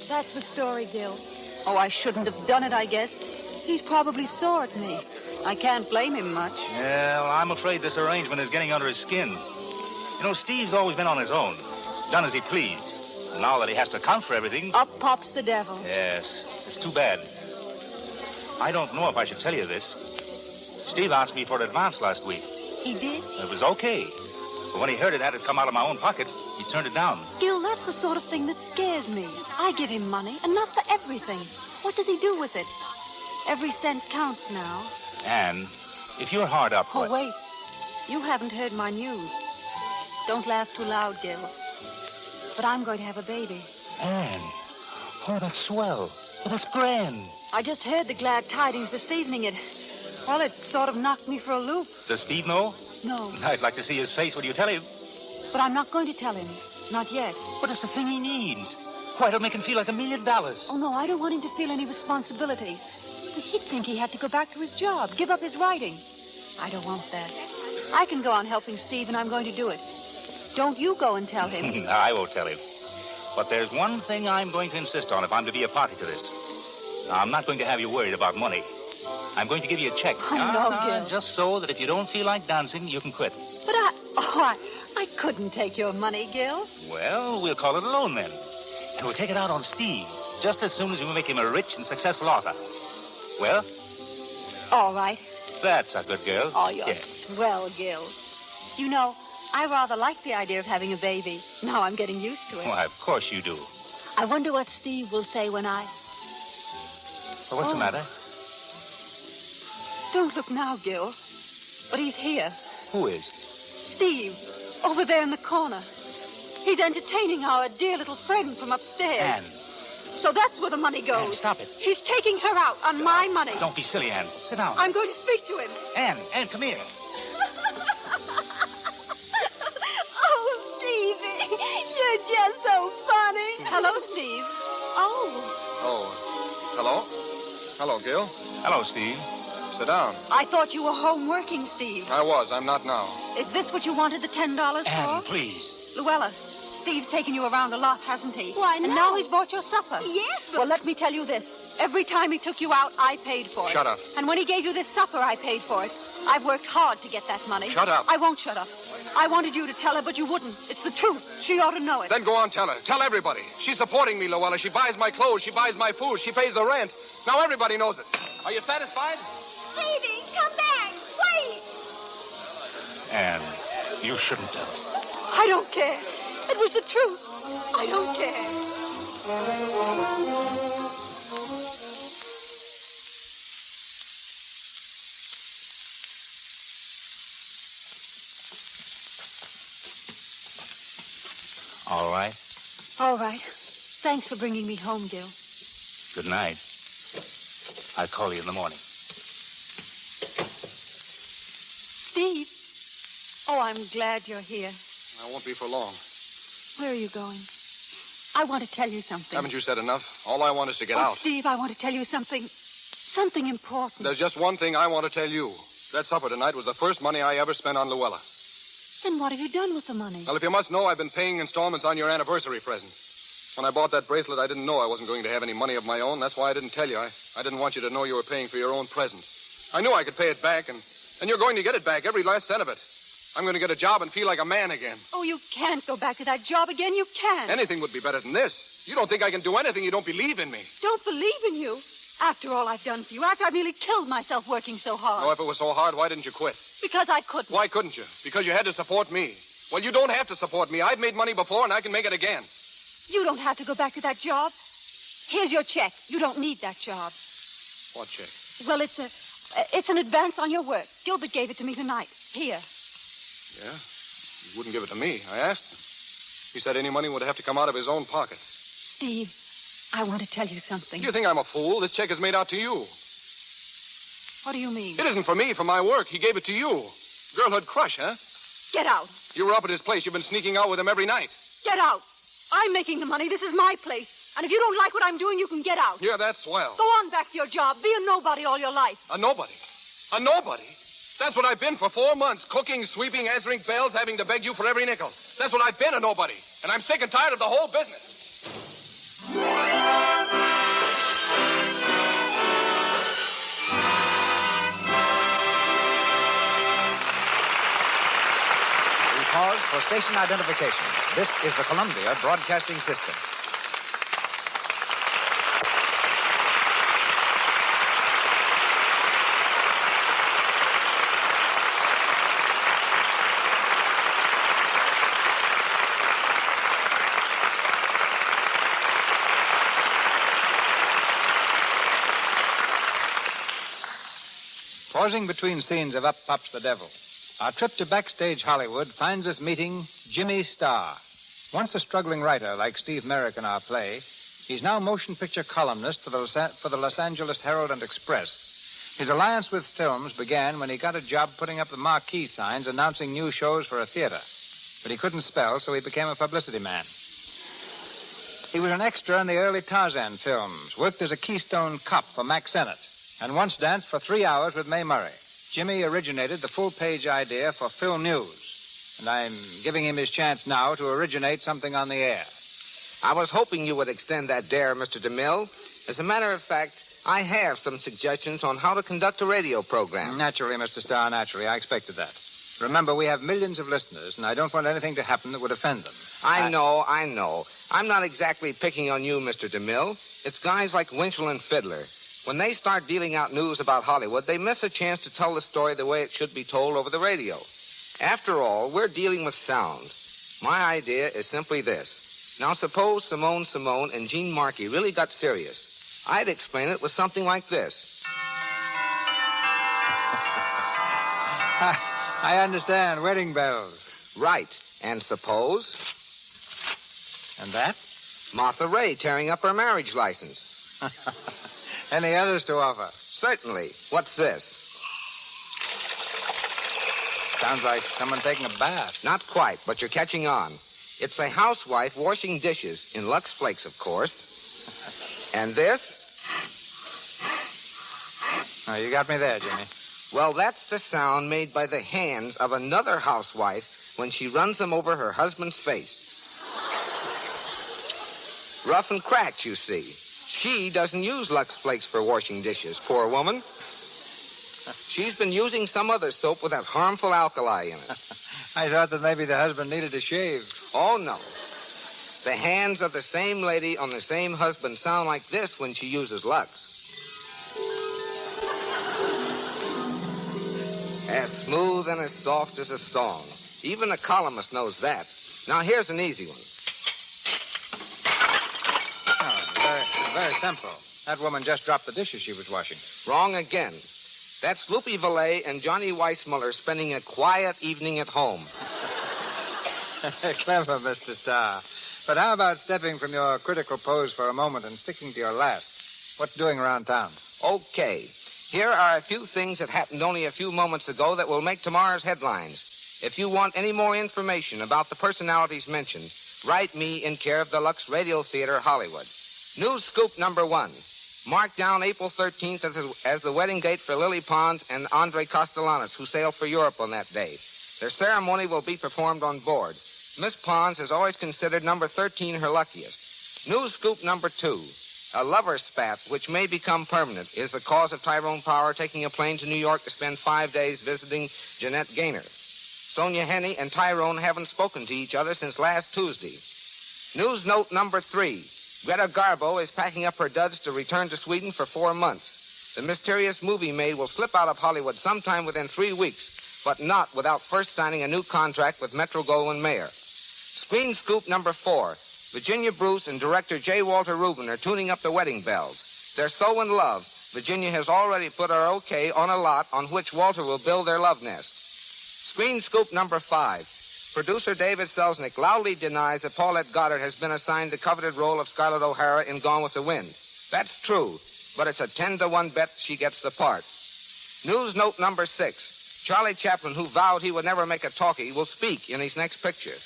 That's the story, Gil. Oh, I shouldn't have done it, I guess. He's probably sore at me. I can't blame him much. Well, I'm afraid this arrangement is getting under his skin. You know, Steve's always been on his own, done as he pleased. And now that he has to account for everything... Up pops the devil. Yes, it's too bad. I don't know if I should tell you this. Steve asked me for an advance last week. He did? It was okay. But when he heard it had to come out of my own pocket, he turned it down. Gil, that's the sort of thing that scares me. I give him money, and not for everything. What does he do with it? Every cent counts now. Anne, if you're hard up... Oh, wait. You haven't heard my news. Don't laugh too loud, Gil. But I'm going to have a baby. Anne. Oh, that's swell. Oh, that's grand. I just heard the glad tidings this evening. It sort of knocked me for a loop. Does Steve know? No. I'd like to see his face when you tell him. But I'm not going to tell him. Not yet. But it's the thing he needs. Why, it'll make him feel like $1 million. Oh, no, I don't want him to feel any responsibility. He'd think he had to go back to his job, give up his writing. I don't want that. I can go on helping Steve, and I'm going to do it. Don't you go and tell him. I won't tell him. But there's one thing I'm going to insist on if I'm to be a party to this. Now, I'm not going to have you worried about money. I'm going to give you a check. I know, Gil. Just so that if you don't feel like dancing, you can quit. But I couldn't take your money, Gil. Well, we'll call it a loan then. And we'll take it out on Steve, just as soon as we make him a rich and successful author. Well? All right. That's a good girl. Oh, you're swell, Gil. You know, I rather like the idea of having a baby. Now I'm getting used to it. Why, of course you do. I wonder what Steve will say when I... Well, what's the matter? Don't look now, Gil. But he's here. Who is? Steve, over there in the corner. He's entertaining our dear little friend from upstairs. Anne. So that's where the money goes. Anne, stop it. He's taking her out on my money. Don't be silly, Anne. Sit down. I'm going to speak to him. Anne, come here. Oh, Stevie, you're just so funny. Hello, Steve. Oh, hello? Hello, Gil. Hello, Steve. Sit down. I thought you were home working, Steve. I was. I'm not now. Is this what you wanted the $10 for? Anne, please. Luella, Steve's taken you around a lot, hasn't he? Why, no. And now he's bought your supper. Yes, but... Well, let me tell you this. Every time he took you out, I paid for it. Shut up. And when he gave you this supper, I paid for it. I've worked hard to get that money. Shut up. I won't shut up. I wanted you to tell her, but you wouldn't. It's the truth. She ought to know it. Then go on, tell her. Tell everybody. She's supporting me, Luella. She buys my clothes. She buys my food. She pays the rent. Now everybody knows it. Are you satisfied? Stevie, come back. Wait. Anne, you shouldn't have. I don't care. It was the truth. I don't care. All right. All right. Thanks for bringing me home, Gil. Good night. I'll call you in the morning. Steve. Oh, I'm glad you're here. I won't be for long. Where are you going? I want to tell you something. Haven't you said enough? All I want is to get Oh, out. Steve, I want to tell you something important. There's just one thing I want to tell you. That supper tonight was the first money I ever spent on Luella. Then what have you done with the money? Well, if you must know, I've been paying installments on your anniversary present. When I bought that bracelet, I didn't know I wasn't going to have any money of my own. That's why I didn't tell you. I didn't want you to know you were paying for your own present. I knew I could pay it back, and you're going to get it back, every last cent of it. I'm going to get a job and feel like a man again. Oh, you can't go back to that job again. You can't. Anything would be better than this. You don't think I can do anything. You don't believe in me. Don't believe in you? After all I've done for you, after I've nearly killed myself working so hard. Oh, if it was so hard, why didn't you quit? Because I couldn't. Why couldn't you? Because you had to support me. Well, you don't have to support me. I've made money before, and I can make it again. You don't have to go back to that job. Here's your check. You don't need that job. What check? Well, it's an advance on your work. Gilbert gave it to me tonight. Here. Yeah? He wouldn't give it to me. I asked him. He said any money would have to come out of his own pocket. Steve, I want to tell you something. You think I'm a fool? This check is made out to you. What do you mean? It isn't for me, for my work. He gave it to you. Girlhood crush, huh? Get out. You were up at his place. You've been sneaking out with him every night. Get out. I'm making the money. This is my place. And if you don't like what I'm doing, you can get out. Yeah, that's swell. Go on back to your job. Be a nobody all your life. A nobody? A nobody? That's what I've been for 4 months. Cooking, sweeping, answering bells, having to beg you for every nickel. That's what I've been, a nobody. And I'm sick and tired of the whole business. We pause for station identification. This is the Columbia Broadcasting System. Pausing between scenes of Up Pops the Devil, our trip to backstage Hollywood finds us meeting Jimmy Starr. Once a struggling writer like Steve Merrick in our play, he's now motion picture columnist for the Los Angeles Herald and Express. His alliance with films began when he got a job putting up the marquee signs announcing new shows for a theater. But he couldn't spell, so he became a publicity man. He was an extra in the early Tarzan films, worked as a Keystone cop for Mac Sennett, and once danced for 3 hours with MacMurray. Jimmy originated the full-page idea for film news, and I'm giving him his chance now to originate something on the air. I was hoping you would extend that dare, Mr. DeMille. As a matter of fact, I have some suggestions on how to conduct a radio program. Naturally, Mr. Starr, naturally. I expected that. Remember, we have millions of listeners, and I don't want anything to happen that would offend them. I know. I'm not exactly picking on you, Mr. DeMille. It's guys like Winchell and Fiddler. When they start dealing out news about Hollywood, they miss a chance to tell the story the way it should be told over the radio. After all, we're dealing with sound. My idea is simply this. Now, suppose Simone and Gene Markey really got serious. I'd explain it with something like this. I understand. Wedding bells. Right. And suppose... And that? Martha Ray tearing up her marriage license. Any others to offer? Certainly. What's this? Sounds like someone taking a bath. Not quite, but you're catching on. It's a housewife washing dishes, in Lux Flakes, of course. And this? Oh, you got me there, Jimmy. Well, that's the sound made by the hands of another housewife when she runs them over her husband's face. Rough and cracked, you see. She doesn't use Lux Flakes for washing dishes, poor woman. She's been using some other soap with that harmful alkali in it. I thought that maybe the husband needed to shave. Oh, no. The hands of the same lady on the same husband sound like this when she uses Lux. As smooth and as soft as a song. Even a columnist knows that. Now, here's an easy one. Very simple. That woman just dropped the dishes she was washing. Wrong again. That's Loopy Valet and Johnny Weissmuller spending a quiet evening at home. Clever, Mr. Starr. But how about stepping from your critical pose for a moment and sticking to your last? What's doing around town? Okay. Here are a few things that happened only a few moments ago that will make tomorrow's headlines. If you want any more information about the personalities mentioned, write me in care of the Lux Radio Theater, Hollywood. News scoop number 1. Marked down April 13th as the wedding date for Lily Pons and Andre Castellanos, who sail for Europe on that day. Their ceremony will be performed on board. Miss Pons has always considered number 13 her luckiest. News scoop number 2. A lover spat, which may become permanent, is the cause of Tyrone Power taking a plane to New York to spend 5 days visiting Jeanette Gaynor. Sonia Henney and Tyrone haven't spoken to each other since last Tuesday. News note number 3. Greta Garbo is packing up her duds to return to Sweden for 4 months. The mysterious movie maid will slip out of Hollywood sometime within 3 weeks, but not without first signing a new contract with Metro-Goldwyn-Mayer. Screen scoop number 4. Virginia Bruce and director J. Walter Rubin are tuning up the wedding bells. They're so in love, Virginia has already put her okay on a lot on which Walter will build their love nest. Screen scoop number 5. Producer David Selznick loudly denies that Paulette Goddard has been assigned the coveted role of Scarlett O'Hara in Gone with the Wind. That's true, but it's a 10-to-1 bet she gets the part. News note number 6. Charlie Chaplin, who vowed he would never make a talkie, will speak in his next picture.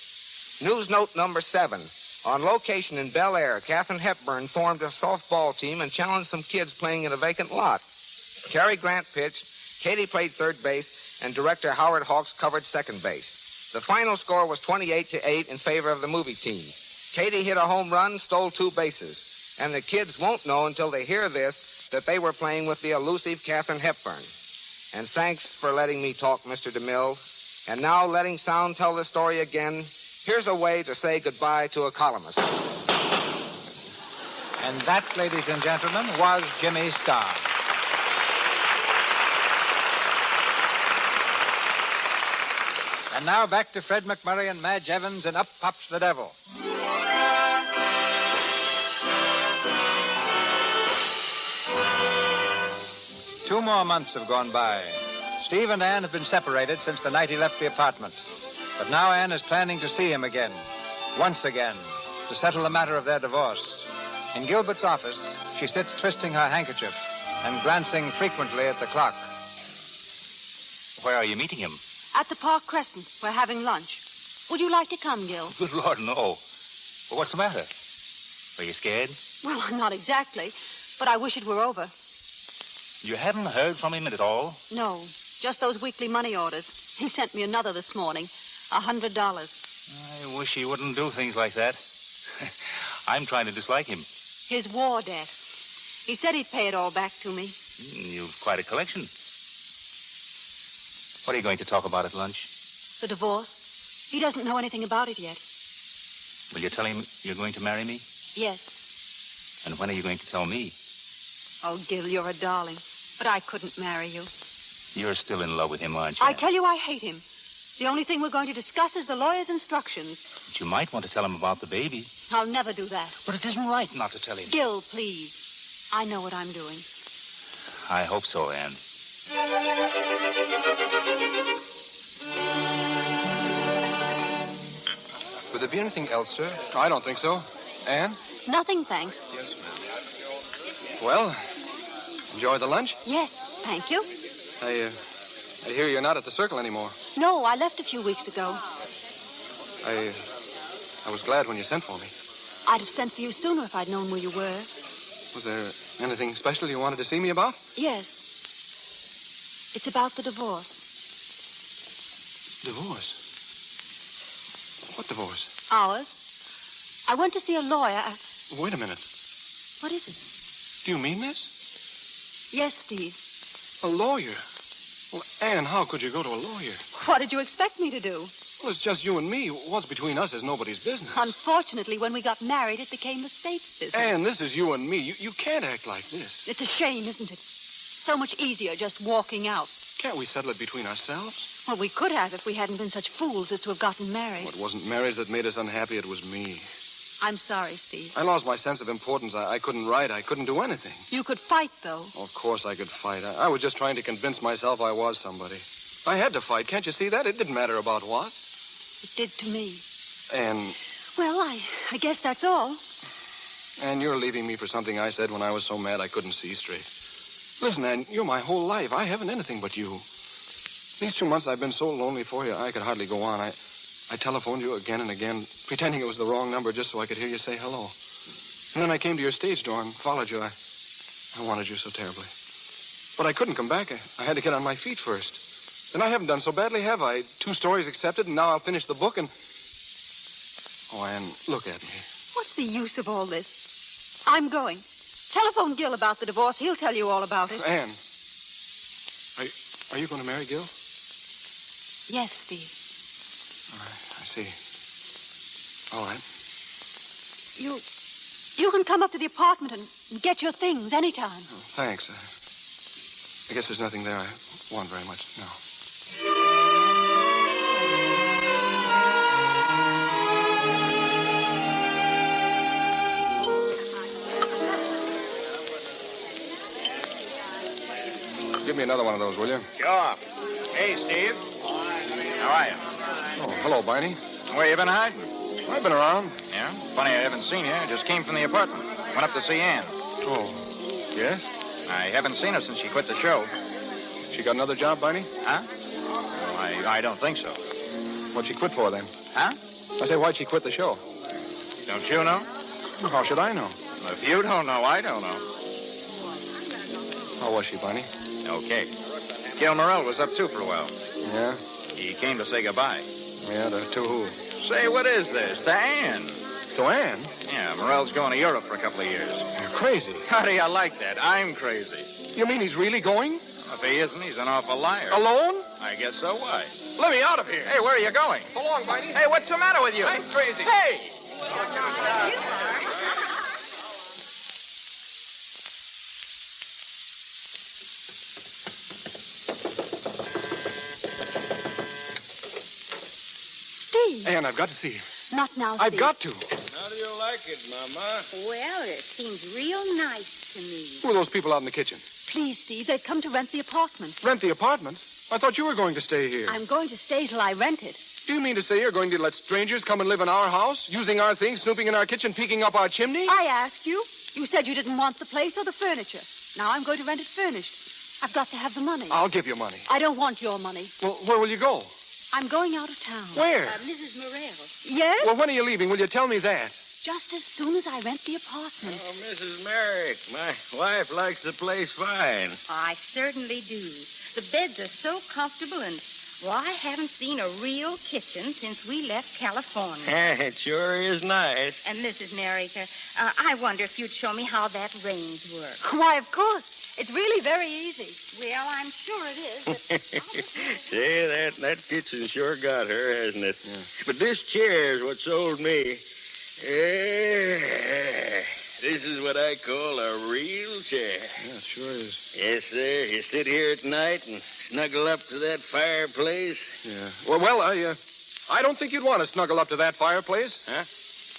News note number 7. On location in Bel Air, Katharine Hepburn formed a softball team and challenged some kids playing in a vacant lot. Cary Grant pitched, Katie played third base, and director Howard Hawks covered second base. The final score was 28-8 in favor of the movie team. Katie hit a home run, stole 2 bases. And the kids won't know until they hear this that they were playing with the elusive Katharine Hepburn. And thanks for letting me talk, Mr. DeMille. And now, letting sound tell the story again, here's a way to say goodbye to a columnist. And that, ladies and gentlemen, was Jimmy Starr. And now back to Fred MacMurray and Madge Evans and Up Pops the Devil. 2 more months have gone by. Steve and Anne have been separated since the night he left the apartment. But now Anne is planning to see him again, once again, to settle the matter of their divorce. In Gilbert's office, she sits twisting her handkerchief and glancing frequently at the clock. Where are you meeting him? At the Park Crescent. We're having lunch. Would you like to come, Gil? Good Lord, no. Well, what's the matter? Are you scared? Well, not exactly, but I wish it were over. You haven't heard from him at all? No, just those weekly money orders. He sent me another this morning, $100. I wish he wouldn't do things like that. I'm trying to dislike him. His war debt. He said he'd pay it all back to me. You've quite a collection. What are you going to talk about at lunch? The divorce. He doesn't know anything about it yet. Will you tell him you're going to marry me? Yes. And when are you going to tell me? Oh, Gil, you're a darling. But I couldn't marry you. You're still in love with him, aren't you? I tell you, I hate him. The only thing we're going to discuss is the lawyer's instructions. But you might want to tell him about the baby. I'll never do that. But it isn't right not to tell him. Gil, please. I know what I'm doing. I hope so, Anne. Would there be anything else, sir? I don't think so. Anne? Nothing, thanks. Yes, ma'am. Well, enjoy the lunch? Yes, thank you. I hear you're not at the Circle anymore. No, I left a few weeks ago. I was glad when you sent for me. I'd have sent for you sooner if I'd known where you were. Was there anything special you wanted to see me about? Yes. It's about the divorce. Divorce? What divorce? Ours. I went to see a lawyer. Wait a minute. What is it? Do you mean this? Yes, Steve. A lawyer? Well, Anne, how could you go to a lawyer? What did you expect me to do? Well, it's just you and me. What's between us is nobody's business. Unfortunately, when we got married, it became the state's business. Anne, this is you and me. You can't act like this. It's a shame, isn't it? So much easier just walking out. Can't we settle it between ourselves? Well, we could have if we hadn't been such fools as to have gotten married. Well, it wasn't marriage that made us unhappy. It was me. I'm sorry, Steve. I lost my sense of importance. I couldn't write. I couldn't do anything. You could fight, though. Oh, of course I could fight. I was just trying to convince myself I was somebody. I had to fight. Can't you see that? It didn't matter about what. It did to me. And... Well, I guess that's all. And you're leaving me for something I said when I was so mad I couldn't see straight. Listen, Anne, you're my whole life. I haven't anything but you. These 2 months I've been so lonely for you, I could hardly go on. I telephoned you again and again, pretending it was the wrong number just so I could hear you say hello. And then I came to your stage door and followed you. I wanted you so terribly. But I couldn't come back. I had to get on my feet first. And I haven't done so badly, have I? 2 stories accepted, and now I'll finish the book and... Oh, Anne, look at me. What's the use of all this? I'm going. Telephone Gil about the divorce. He'll tell you all about it. Anne, are you going to marry Gil? Yes, Steve. see. All right. You can come up to the apartment and get your things anytime. Oh, thanks. I guess there's nothing there I want very much, no. Give me another one of those, will you? Sure. Hey, Steve. How are you? Oh, hello, Barney. Where you been hiding? I've been around. Yeah? Funny I haven't seen you. I just came from the apartment. Went up to see Ann. Oh, yes? I haven't seen her since she quit the show. She got another job, Barney? Huh? I don't think so. What'd she quit for, then? Huh? I say, why'd she quit the show? Don't you know? Well, how should I know? If you don't know, I don't know. How was she, Barney? Okay. Gil Morrell was up, too, for a while. Yeah? He came to say goodbye. Yeah, to who? Say, what is this? To Ann. To Ann? Yeah, Morrell's going to Europe for a couple of years. You're crazy. How do you like that? I'm crazy. You mean he's really going? If he isn't, he's an awful liar. Alone? I guess so. Why? Let me out of here. Hey, where are you going? So long, Barney. Hey, what's the matter with you? I'm crazy. Hey! Steve. Ann, I've got to see you. Not now, Steve. I've got to. How do you like it, Mama? Well, it seems real nice to me. Who are those people out in the kitchen? Please, Steve, they've come to rent the apartment. Rent the apartment? I thought you were going to stay here. I'm going to stay till I rent it. Do you mean to say you're going to let strangers come and live in our house, using our things, snooping in our kitchen, peeking up our chimney? I asked you. You said you didn't want the place or the furniture. Now I'm going to rent it furnished. I've got to have the money. I'll give you money. I don't want your money. Well, where will you go? I'm going out of town. Where? Mrs. Morrell. Yes? Well, when are you leaving? Will you tell me that? Just as soon as I rent the apartment. Oh, Mrs. Merrick, my wife likes the place fine. I certainly do. The beds are so comfortable, and, well, I haven't seen a real kitchen since we left California. It sure is nice. And, Mrs. Merrick, I wonder if you'd show me how that range works. Why, of course. It's really very easy. Well, I'm sure it is, but... Say, that kitchen sure got her, hasn't it? Yeah. But this chair's what sold me. This is what I call a real chair. Yeah, it sure is. Yes, sir. You sit here at night and snuggle up to that fireplace. Yeah. Well, I don't think you'd want to snuggle up to that fireplace. Huh?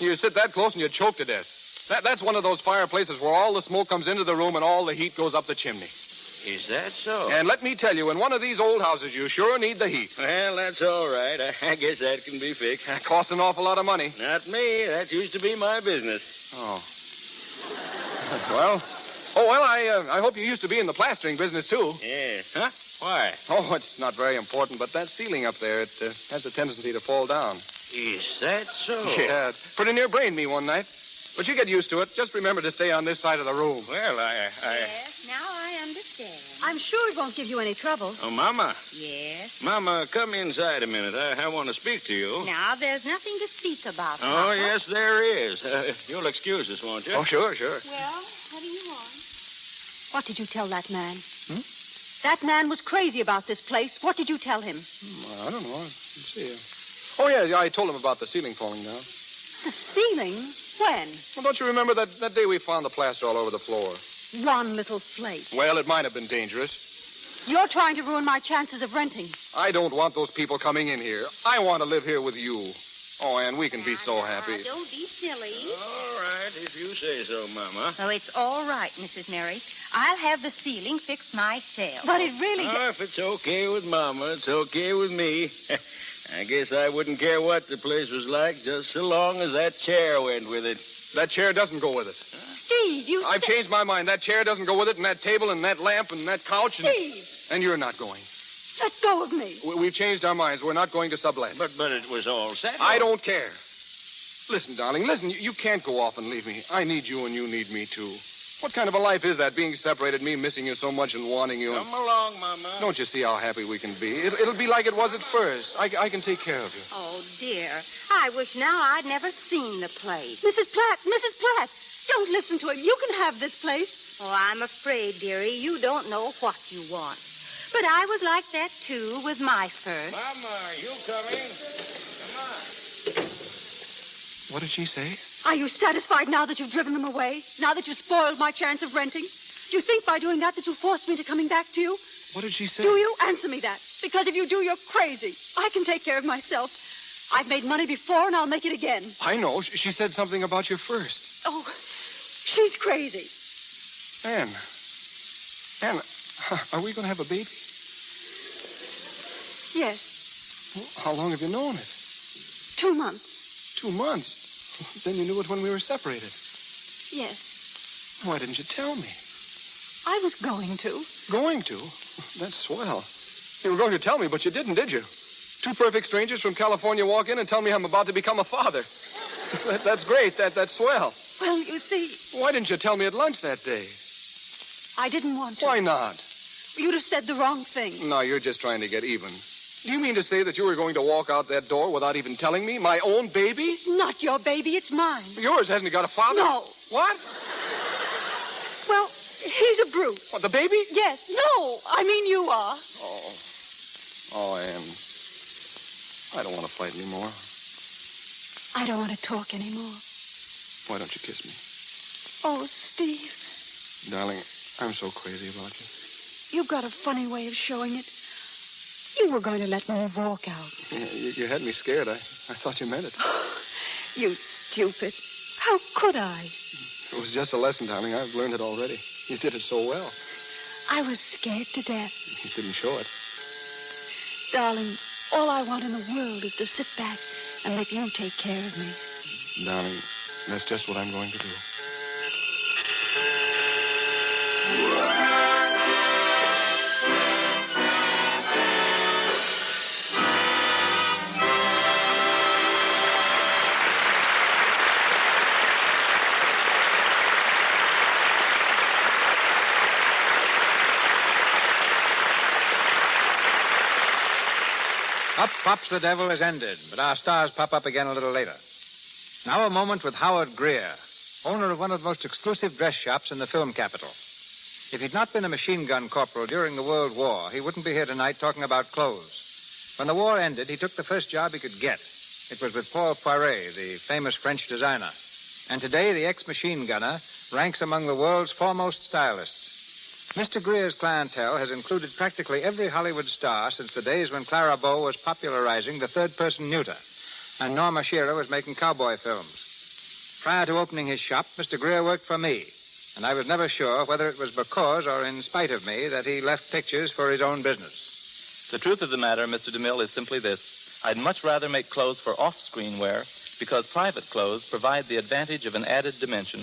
You sit that close and you'd choke to death. That's one of those fireplaces where all the smoke comes into the room and all the heat goes up the chimney. Is that so? And let me tell you, in one of these old houses, you sure need the heat. Well, that's all right. I guess that can be fixed. That costs an awful lot of money. Not me. That used to be my business. Oh. Well, I hope you used to be in the plastering business, too. Yes. Huh? Why? Oh, it's not very important, but that ceiling up there, it has a tendency to fall down. Is that so? Yeah, it pretty near brained me one night. But you get used to it. Just remember to stay on this side of the room. Well, Yes, now I understand. I'm sure it won't give you any trouble. Oh, Mama. Yes. Mama, come inside a minute. I want to speak to you. Now, there's nothing to speak about, Oh, Papa. yes, there is. You'll excuse us, won't you? Oh, sure. Well, what do you want? What did you tell that man? That man was crazy about this place. What did you tell him? I don't know. Let's see. Oh, yeah, I told him about the ceiling falling down. The ceiling? When? Well, don't you remember that day we found the plaster all over the floor? One little flake. Well, it might have been dangerous. You're trying to ruin my chances of renting. I don't want those people coming in here. I want to live here with you. Oh, Ann, we can be so happy. Don't be silly. All right, if you say so, Mama. Oh, it's all right, Mrs. Mary. I'll have the ceiling fixed myself. But it really... Oh, if it's okay with Mama, it's okay with me. I guess I wouldn't care what the place was like, just so long as that chair went with it. That chair doesn't go with it. Steve, you... I've changed my mind. That chair doesn't go with it, and that table, and that lamp, and that couch, and... Steve! And you're not going. Let go of me. We've changed our minds. We're not going to sublet. But it was all settled. I don't care. Listen, darling, listen. You can't go off and leave me. I need you, and you need me, too. What kind of a life is that, being separated, me missing you so much and wanting you? Come along, Mama. Don't you see how happy we can be? It'll be like it was at first. I can take care of you. Oh, dear. I wish now I'd never seen the place. Mrs. Platt, don't listen to him. You can have this place. Oh, I'm afraid, dearie, you don't know what you want. But I was like that, too, with my first. Mama, are you coming? Come on. What did she say? Are you satisfied now that you've driven them away? Now that you've spoiled my chance of renting? Do you think by doing that you forced me into coming back to you? What did she say? Do you? Answer me that. Because if you do, you're crazy. I can take care of myself. I've made money before, and I'll make it again. I know. She said something about you first. Oh, she's crazy. Anne, are we going to have a baby? Yes. Well, how long have you known it? 2 months. 2 months? Then you knew it when we were separated. Yes. Why didn't you tell me? I was going to. Going to? That's swell. You were going to tell me, but you didn't, did you? 2 perfect strangers from California walk in and tell me I'm about to become a father. That's great. That's swell. Well, you see... Why didn't you tell me at lunch that day? I didn't want to. Why not? You'd have said the wrong thing. No, you're just trying to get even. Do you mean to say that you were going to walk out that door without even telling me? My own baby? It's not your baby, it's mine. Yours hasn't he got a father? No. What? Well, he's a brute. What, the baby? Yes. No, I mean you are. Oh, Anne. I don't want to fight anymore. I don't want to talk anymore. Why don't you kiss me? Oh, Steve. Darling, I'm so crazy about you. You've got a funny way of showing it. You were going to let me walk out. Yeah, you had me scared. I thought you meant it. You stupid. How could I? It was just a lesson, darling. I've learned it already. You did it so well. I was scared to death. You didn't show it. Darling, all I want in the world is to sit back and let you take care of me. Darling, that's just what I'm going to do. Up Pops the Devil is ended, but our stars pop up again a little later. Now a moment with Howard Greer, owner of one of the most exclusive dress shops in the film capital. If he'd not been a machine gun corporal during the World War, he wouldn't be here tonight talking about clothes. When the war ended, he took the first job he could get. It was with Paul Poiret, the famous French designer. And today, the ex-machine gunner ranks among the world's foremost stylists. Mr. Greer's clientele has included practically every Hollywood star since the days when Clara Bow was popularizing the third-person neuter and Norma Shearer was making cowboy films. Prior to opening his shop, Mr. Greer worked for me, and I was never sure whether it was because or in spite of me that he left pictures for his own business. The truth of the matter, Mr. DeMille, is simply this. I'd much rather make clothes for off-screen wear because private clothes provide the advantage of an added dimension.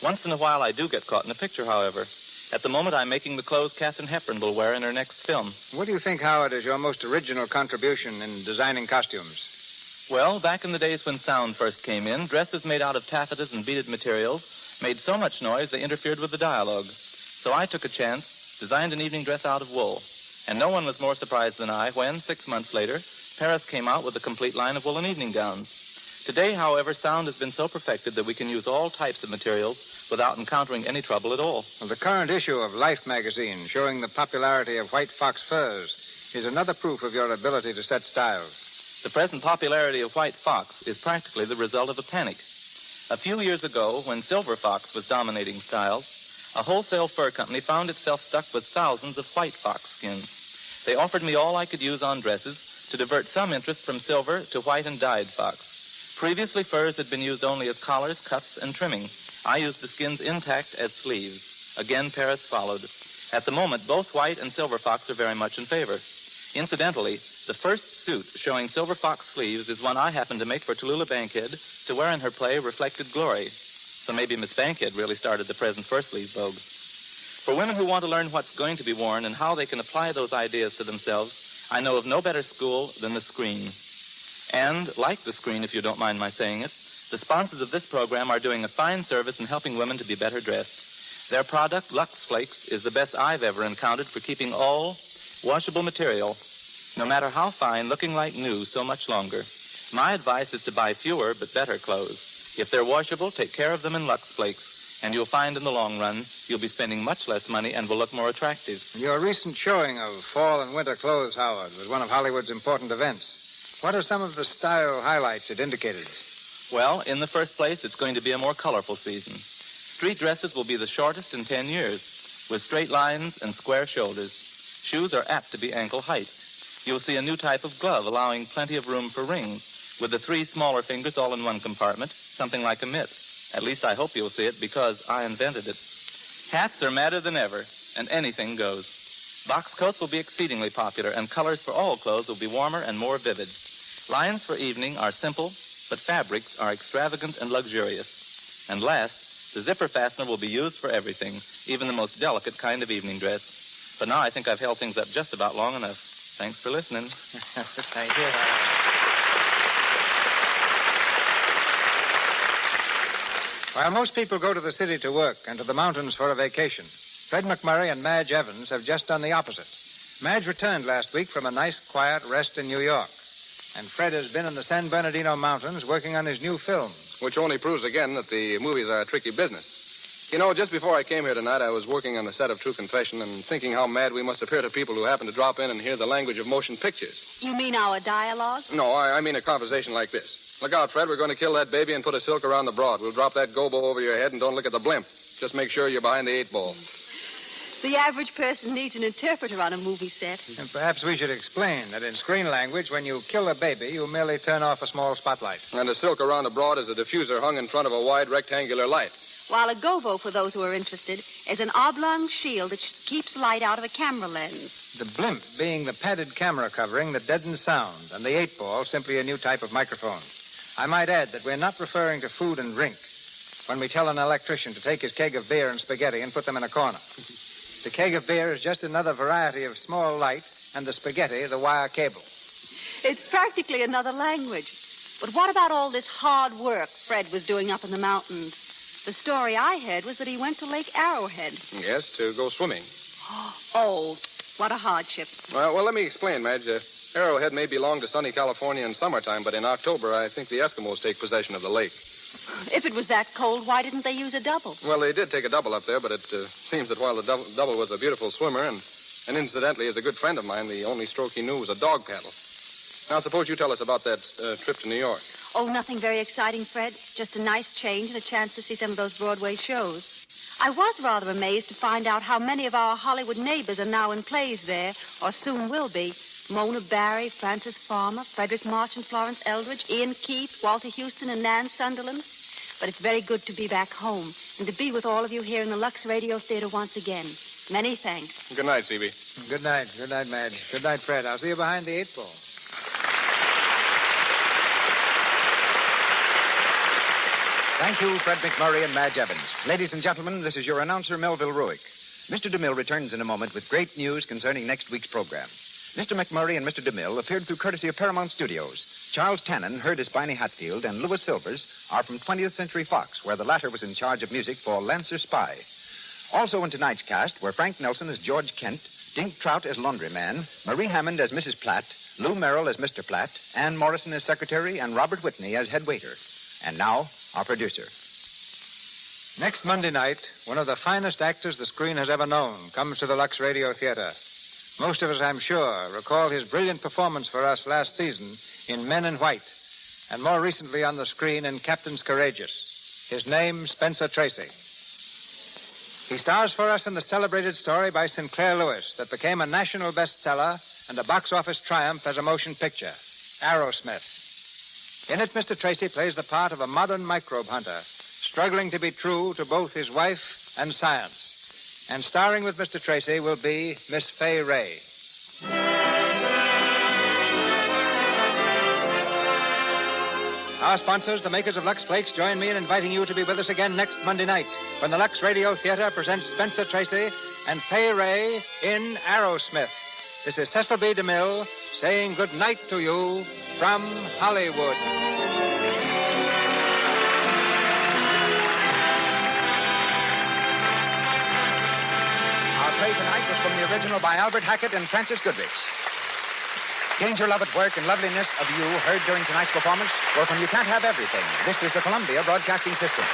Once in a while, I do get caught in a picture, however. At the moment, I'm making the clothes Katharine Hepburn will wear in her next film. What do you think, Howard, is your most original contribution in designing costumes? Well, back in the days when sound first came in, dresses made out of taffetas and beaded materials made so much noise they interfered with the dialogue. So I took a chance, designed an evening dress out of wool. And no one was more surprised than I when, 6 months later, Paris came out with a complete line of woolen evening gowns. Today, however, sound has been so perfected that we can use all types of materials without encountering any trouble at all. Well, the current issue of Life magazine, showing the popularity of white fox furs, is another proof of your ability to set styles. The present popularity of white fox is practically the result of a panic. A few years ago, when silver fox was dominating styles, a wholesale fur company found itself stuck with thousands of white fox skins. They offered me all I could use on dresses to divert some interest from silver to white and dyed fox. Previously, furs had been used only as collars, cuffs, and trimming. I used the skins intact as sleeves. Again, Paris followed. At the moment, both white and silver fox are very much in favor. Incidentally, the first suit showing silver fox sleeves is one I happened to make for Tallulah Bankhead to wear in her play Reflected Glory. So maybe Miss Bankhead really started the present fur-sleeve vogue. For women who want to learn what's going to be worn and how they can apply those ideas to themselves, I know of no better school than the screen. And, like the screen, if you don't mind my saying it, the sponsors of this program are doing a fine service in helping women to be better dressed. Their product, Lux Flakes, is the best I've ever encountered for keeping all washable material, no matter how fine, looking like new so much longer. My advice is to buy fewer but better clothes. If they're washable, take care of them in Lux Flakes, and you'll find in the long run you'll be spending much less money and will look more attractive. Your recent showing of fall and winter clothes, Howard, was one of Hollywood's important events. What are some of the style highlights it indicated? Well, in the first place, it's going to be a more colorful season. Street dresses will be the shortest in 10 years, with straight lines and square shoulders. Shoes are apt to be ankle height. You'll see a new type of glove allowing plenty of room for rings, with the 3 smaller fingers all in one compartment, something like a mitt. At least I hope you'll see it because I invented it. Hats are madder than ever, and anything goes. Box coats will be exceedingly popular, and colors for all clothes will be warmer and more vivid. Lines for evening are simple, but fabrics are extravagant and luxurious. And last, the zipper fastener will be used for everything, even the most delicate kind of evening dress. But now I think I've held things up just about long enough. Thanks for listening. Thank you. While most people go to the city to work and to the mountains for a vacation, Fred MacMurray and Madge Evans have just done the opposite. Madge returned last week from a nice, quiet rest in New York. And Fred has been in the San Bernardino Mountains working on his new film. Which only proves again that the movies are a tricky business. You know, just before I came here tonight, I was working on the set of True Confession and thinking how mad we must appear to people who happen to drop in and hear the language of motion pictures. You mean our dialogue? No, I mean a conversation like this. Look out, Fred. We're going to kill that baby and put a silk around the broad. We'll drop that gobo over your head and don't look at the blimp. Just make sure you're behind the 8 ball. The average person needs an interpreter on a movie set. And perhaps we should explain that in screen language, when you kill a baby, you merely turn off a small spotlight. And a silk around the broad is a diffuser hung in front of a wide rectangular light. While a gobo, for those who are interested, is an oblong shield that keeps light out of a camera lens. The blimp being the padded camera covering that deadens sound, and the 8 ball simply a new type of microphone. I might add that we're not referring to food and drink when we tell an electrician to take his keg of beer and spaghetti and put them in a corner. The keg of beer is just another variety of small light, and the spaghetti, the wire cable. It's practically another language. But what about all this hard work Fred was doing up in the mountains? The story I heard was that he went to Lake Arrowhead. Yes, to go swimming. Oh, what a hardship. Well, let me explain, Madge. Arrowhead may belong to sunny California in summertime, but in October, I think the Eskimos take possession of the lake. If it was that cold, why didn't they use a double? Well, they did take a double up there, but it seems that while the double was a beautiful swimmer and incidentally is a good friend of mine, the only stroke he knew was a dog paddle. Now, suppose you tell us about that trip to New York. Oh, nothing very exciting, Fred. Just a nice change and a chance to see some of those Broadway shows. I was rather amazed to find out how many of our Hollywood neighbors are now in plays there, or soon will be. Mona Barry, Frances Farmer, Frederick March and Florence Eldridge, Ian Keith, Walter Houston and Nan Sunderland. But it's very good to be back home and to be with all of you here in the Lux Radio Theater once again. Many thanks. Good night, C.B. Good night. Good night, Madge. Good night, Fred. I'll see you behind the 8 ball. Thank you, Fred MacMurray and Madge Evans. Ladies and gentlemen, this is your announcer, Melville Ruick. Mr. DeMille returns in a moment with great news concerning next week's program. Mr. MacMurray and Mr. DeMille appeared through courtesy of Paramount Studios. Charles Tannen, heard as Barney Hatfield, and Louis Silvers are from 20th Century Fox, where the latter was in charge of music for Lancer Spy. Also in tonight's cast were Frank Nelson as George Kent, Dink Trout as laundryman, Marie Hammond as Mrs. Platt, Lou Merrill as Mr. Platt, Ann Morrison as secretary, and Robert Whitney as head waiter. And now, our producer. Next Monday night, one of the finest actors the screen has ever known comes to the Lux Radio Theater. Most of us, I'm sure, recall his brilliant performance for us last season in Men in White, and more recently on the screen in Captains Courageous. His name, Spencer Tracy. He stars for us in the celebrated story by Sinclair Lewis that became a national bestseller and a box office triumph as a motion picture, Arrowsmith. In it, Mr. Tracy plays the part of a modern microbe hunter, struggling to be true to both his wife and science. And starring with Mr. Tracy will be Miss Fay Ray. Our sponsors, the makers of Lux Flakes, join me in inviting you to be with us again next Monday night when the Lux Radio Theater presents Spencer Tracy and Fay Ray in Arrowsmith. This is Cecil B. DeMille saying good night to you from Hollywood. Our play tonight was from the original by Albert Hackett and Francis Goodrich. Danger, Love at Work, and Loveliness of You, heard during tonight's performance, were from You Can't Have Everything. This is the Columbia Broadcasting System.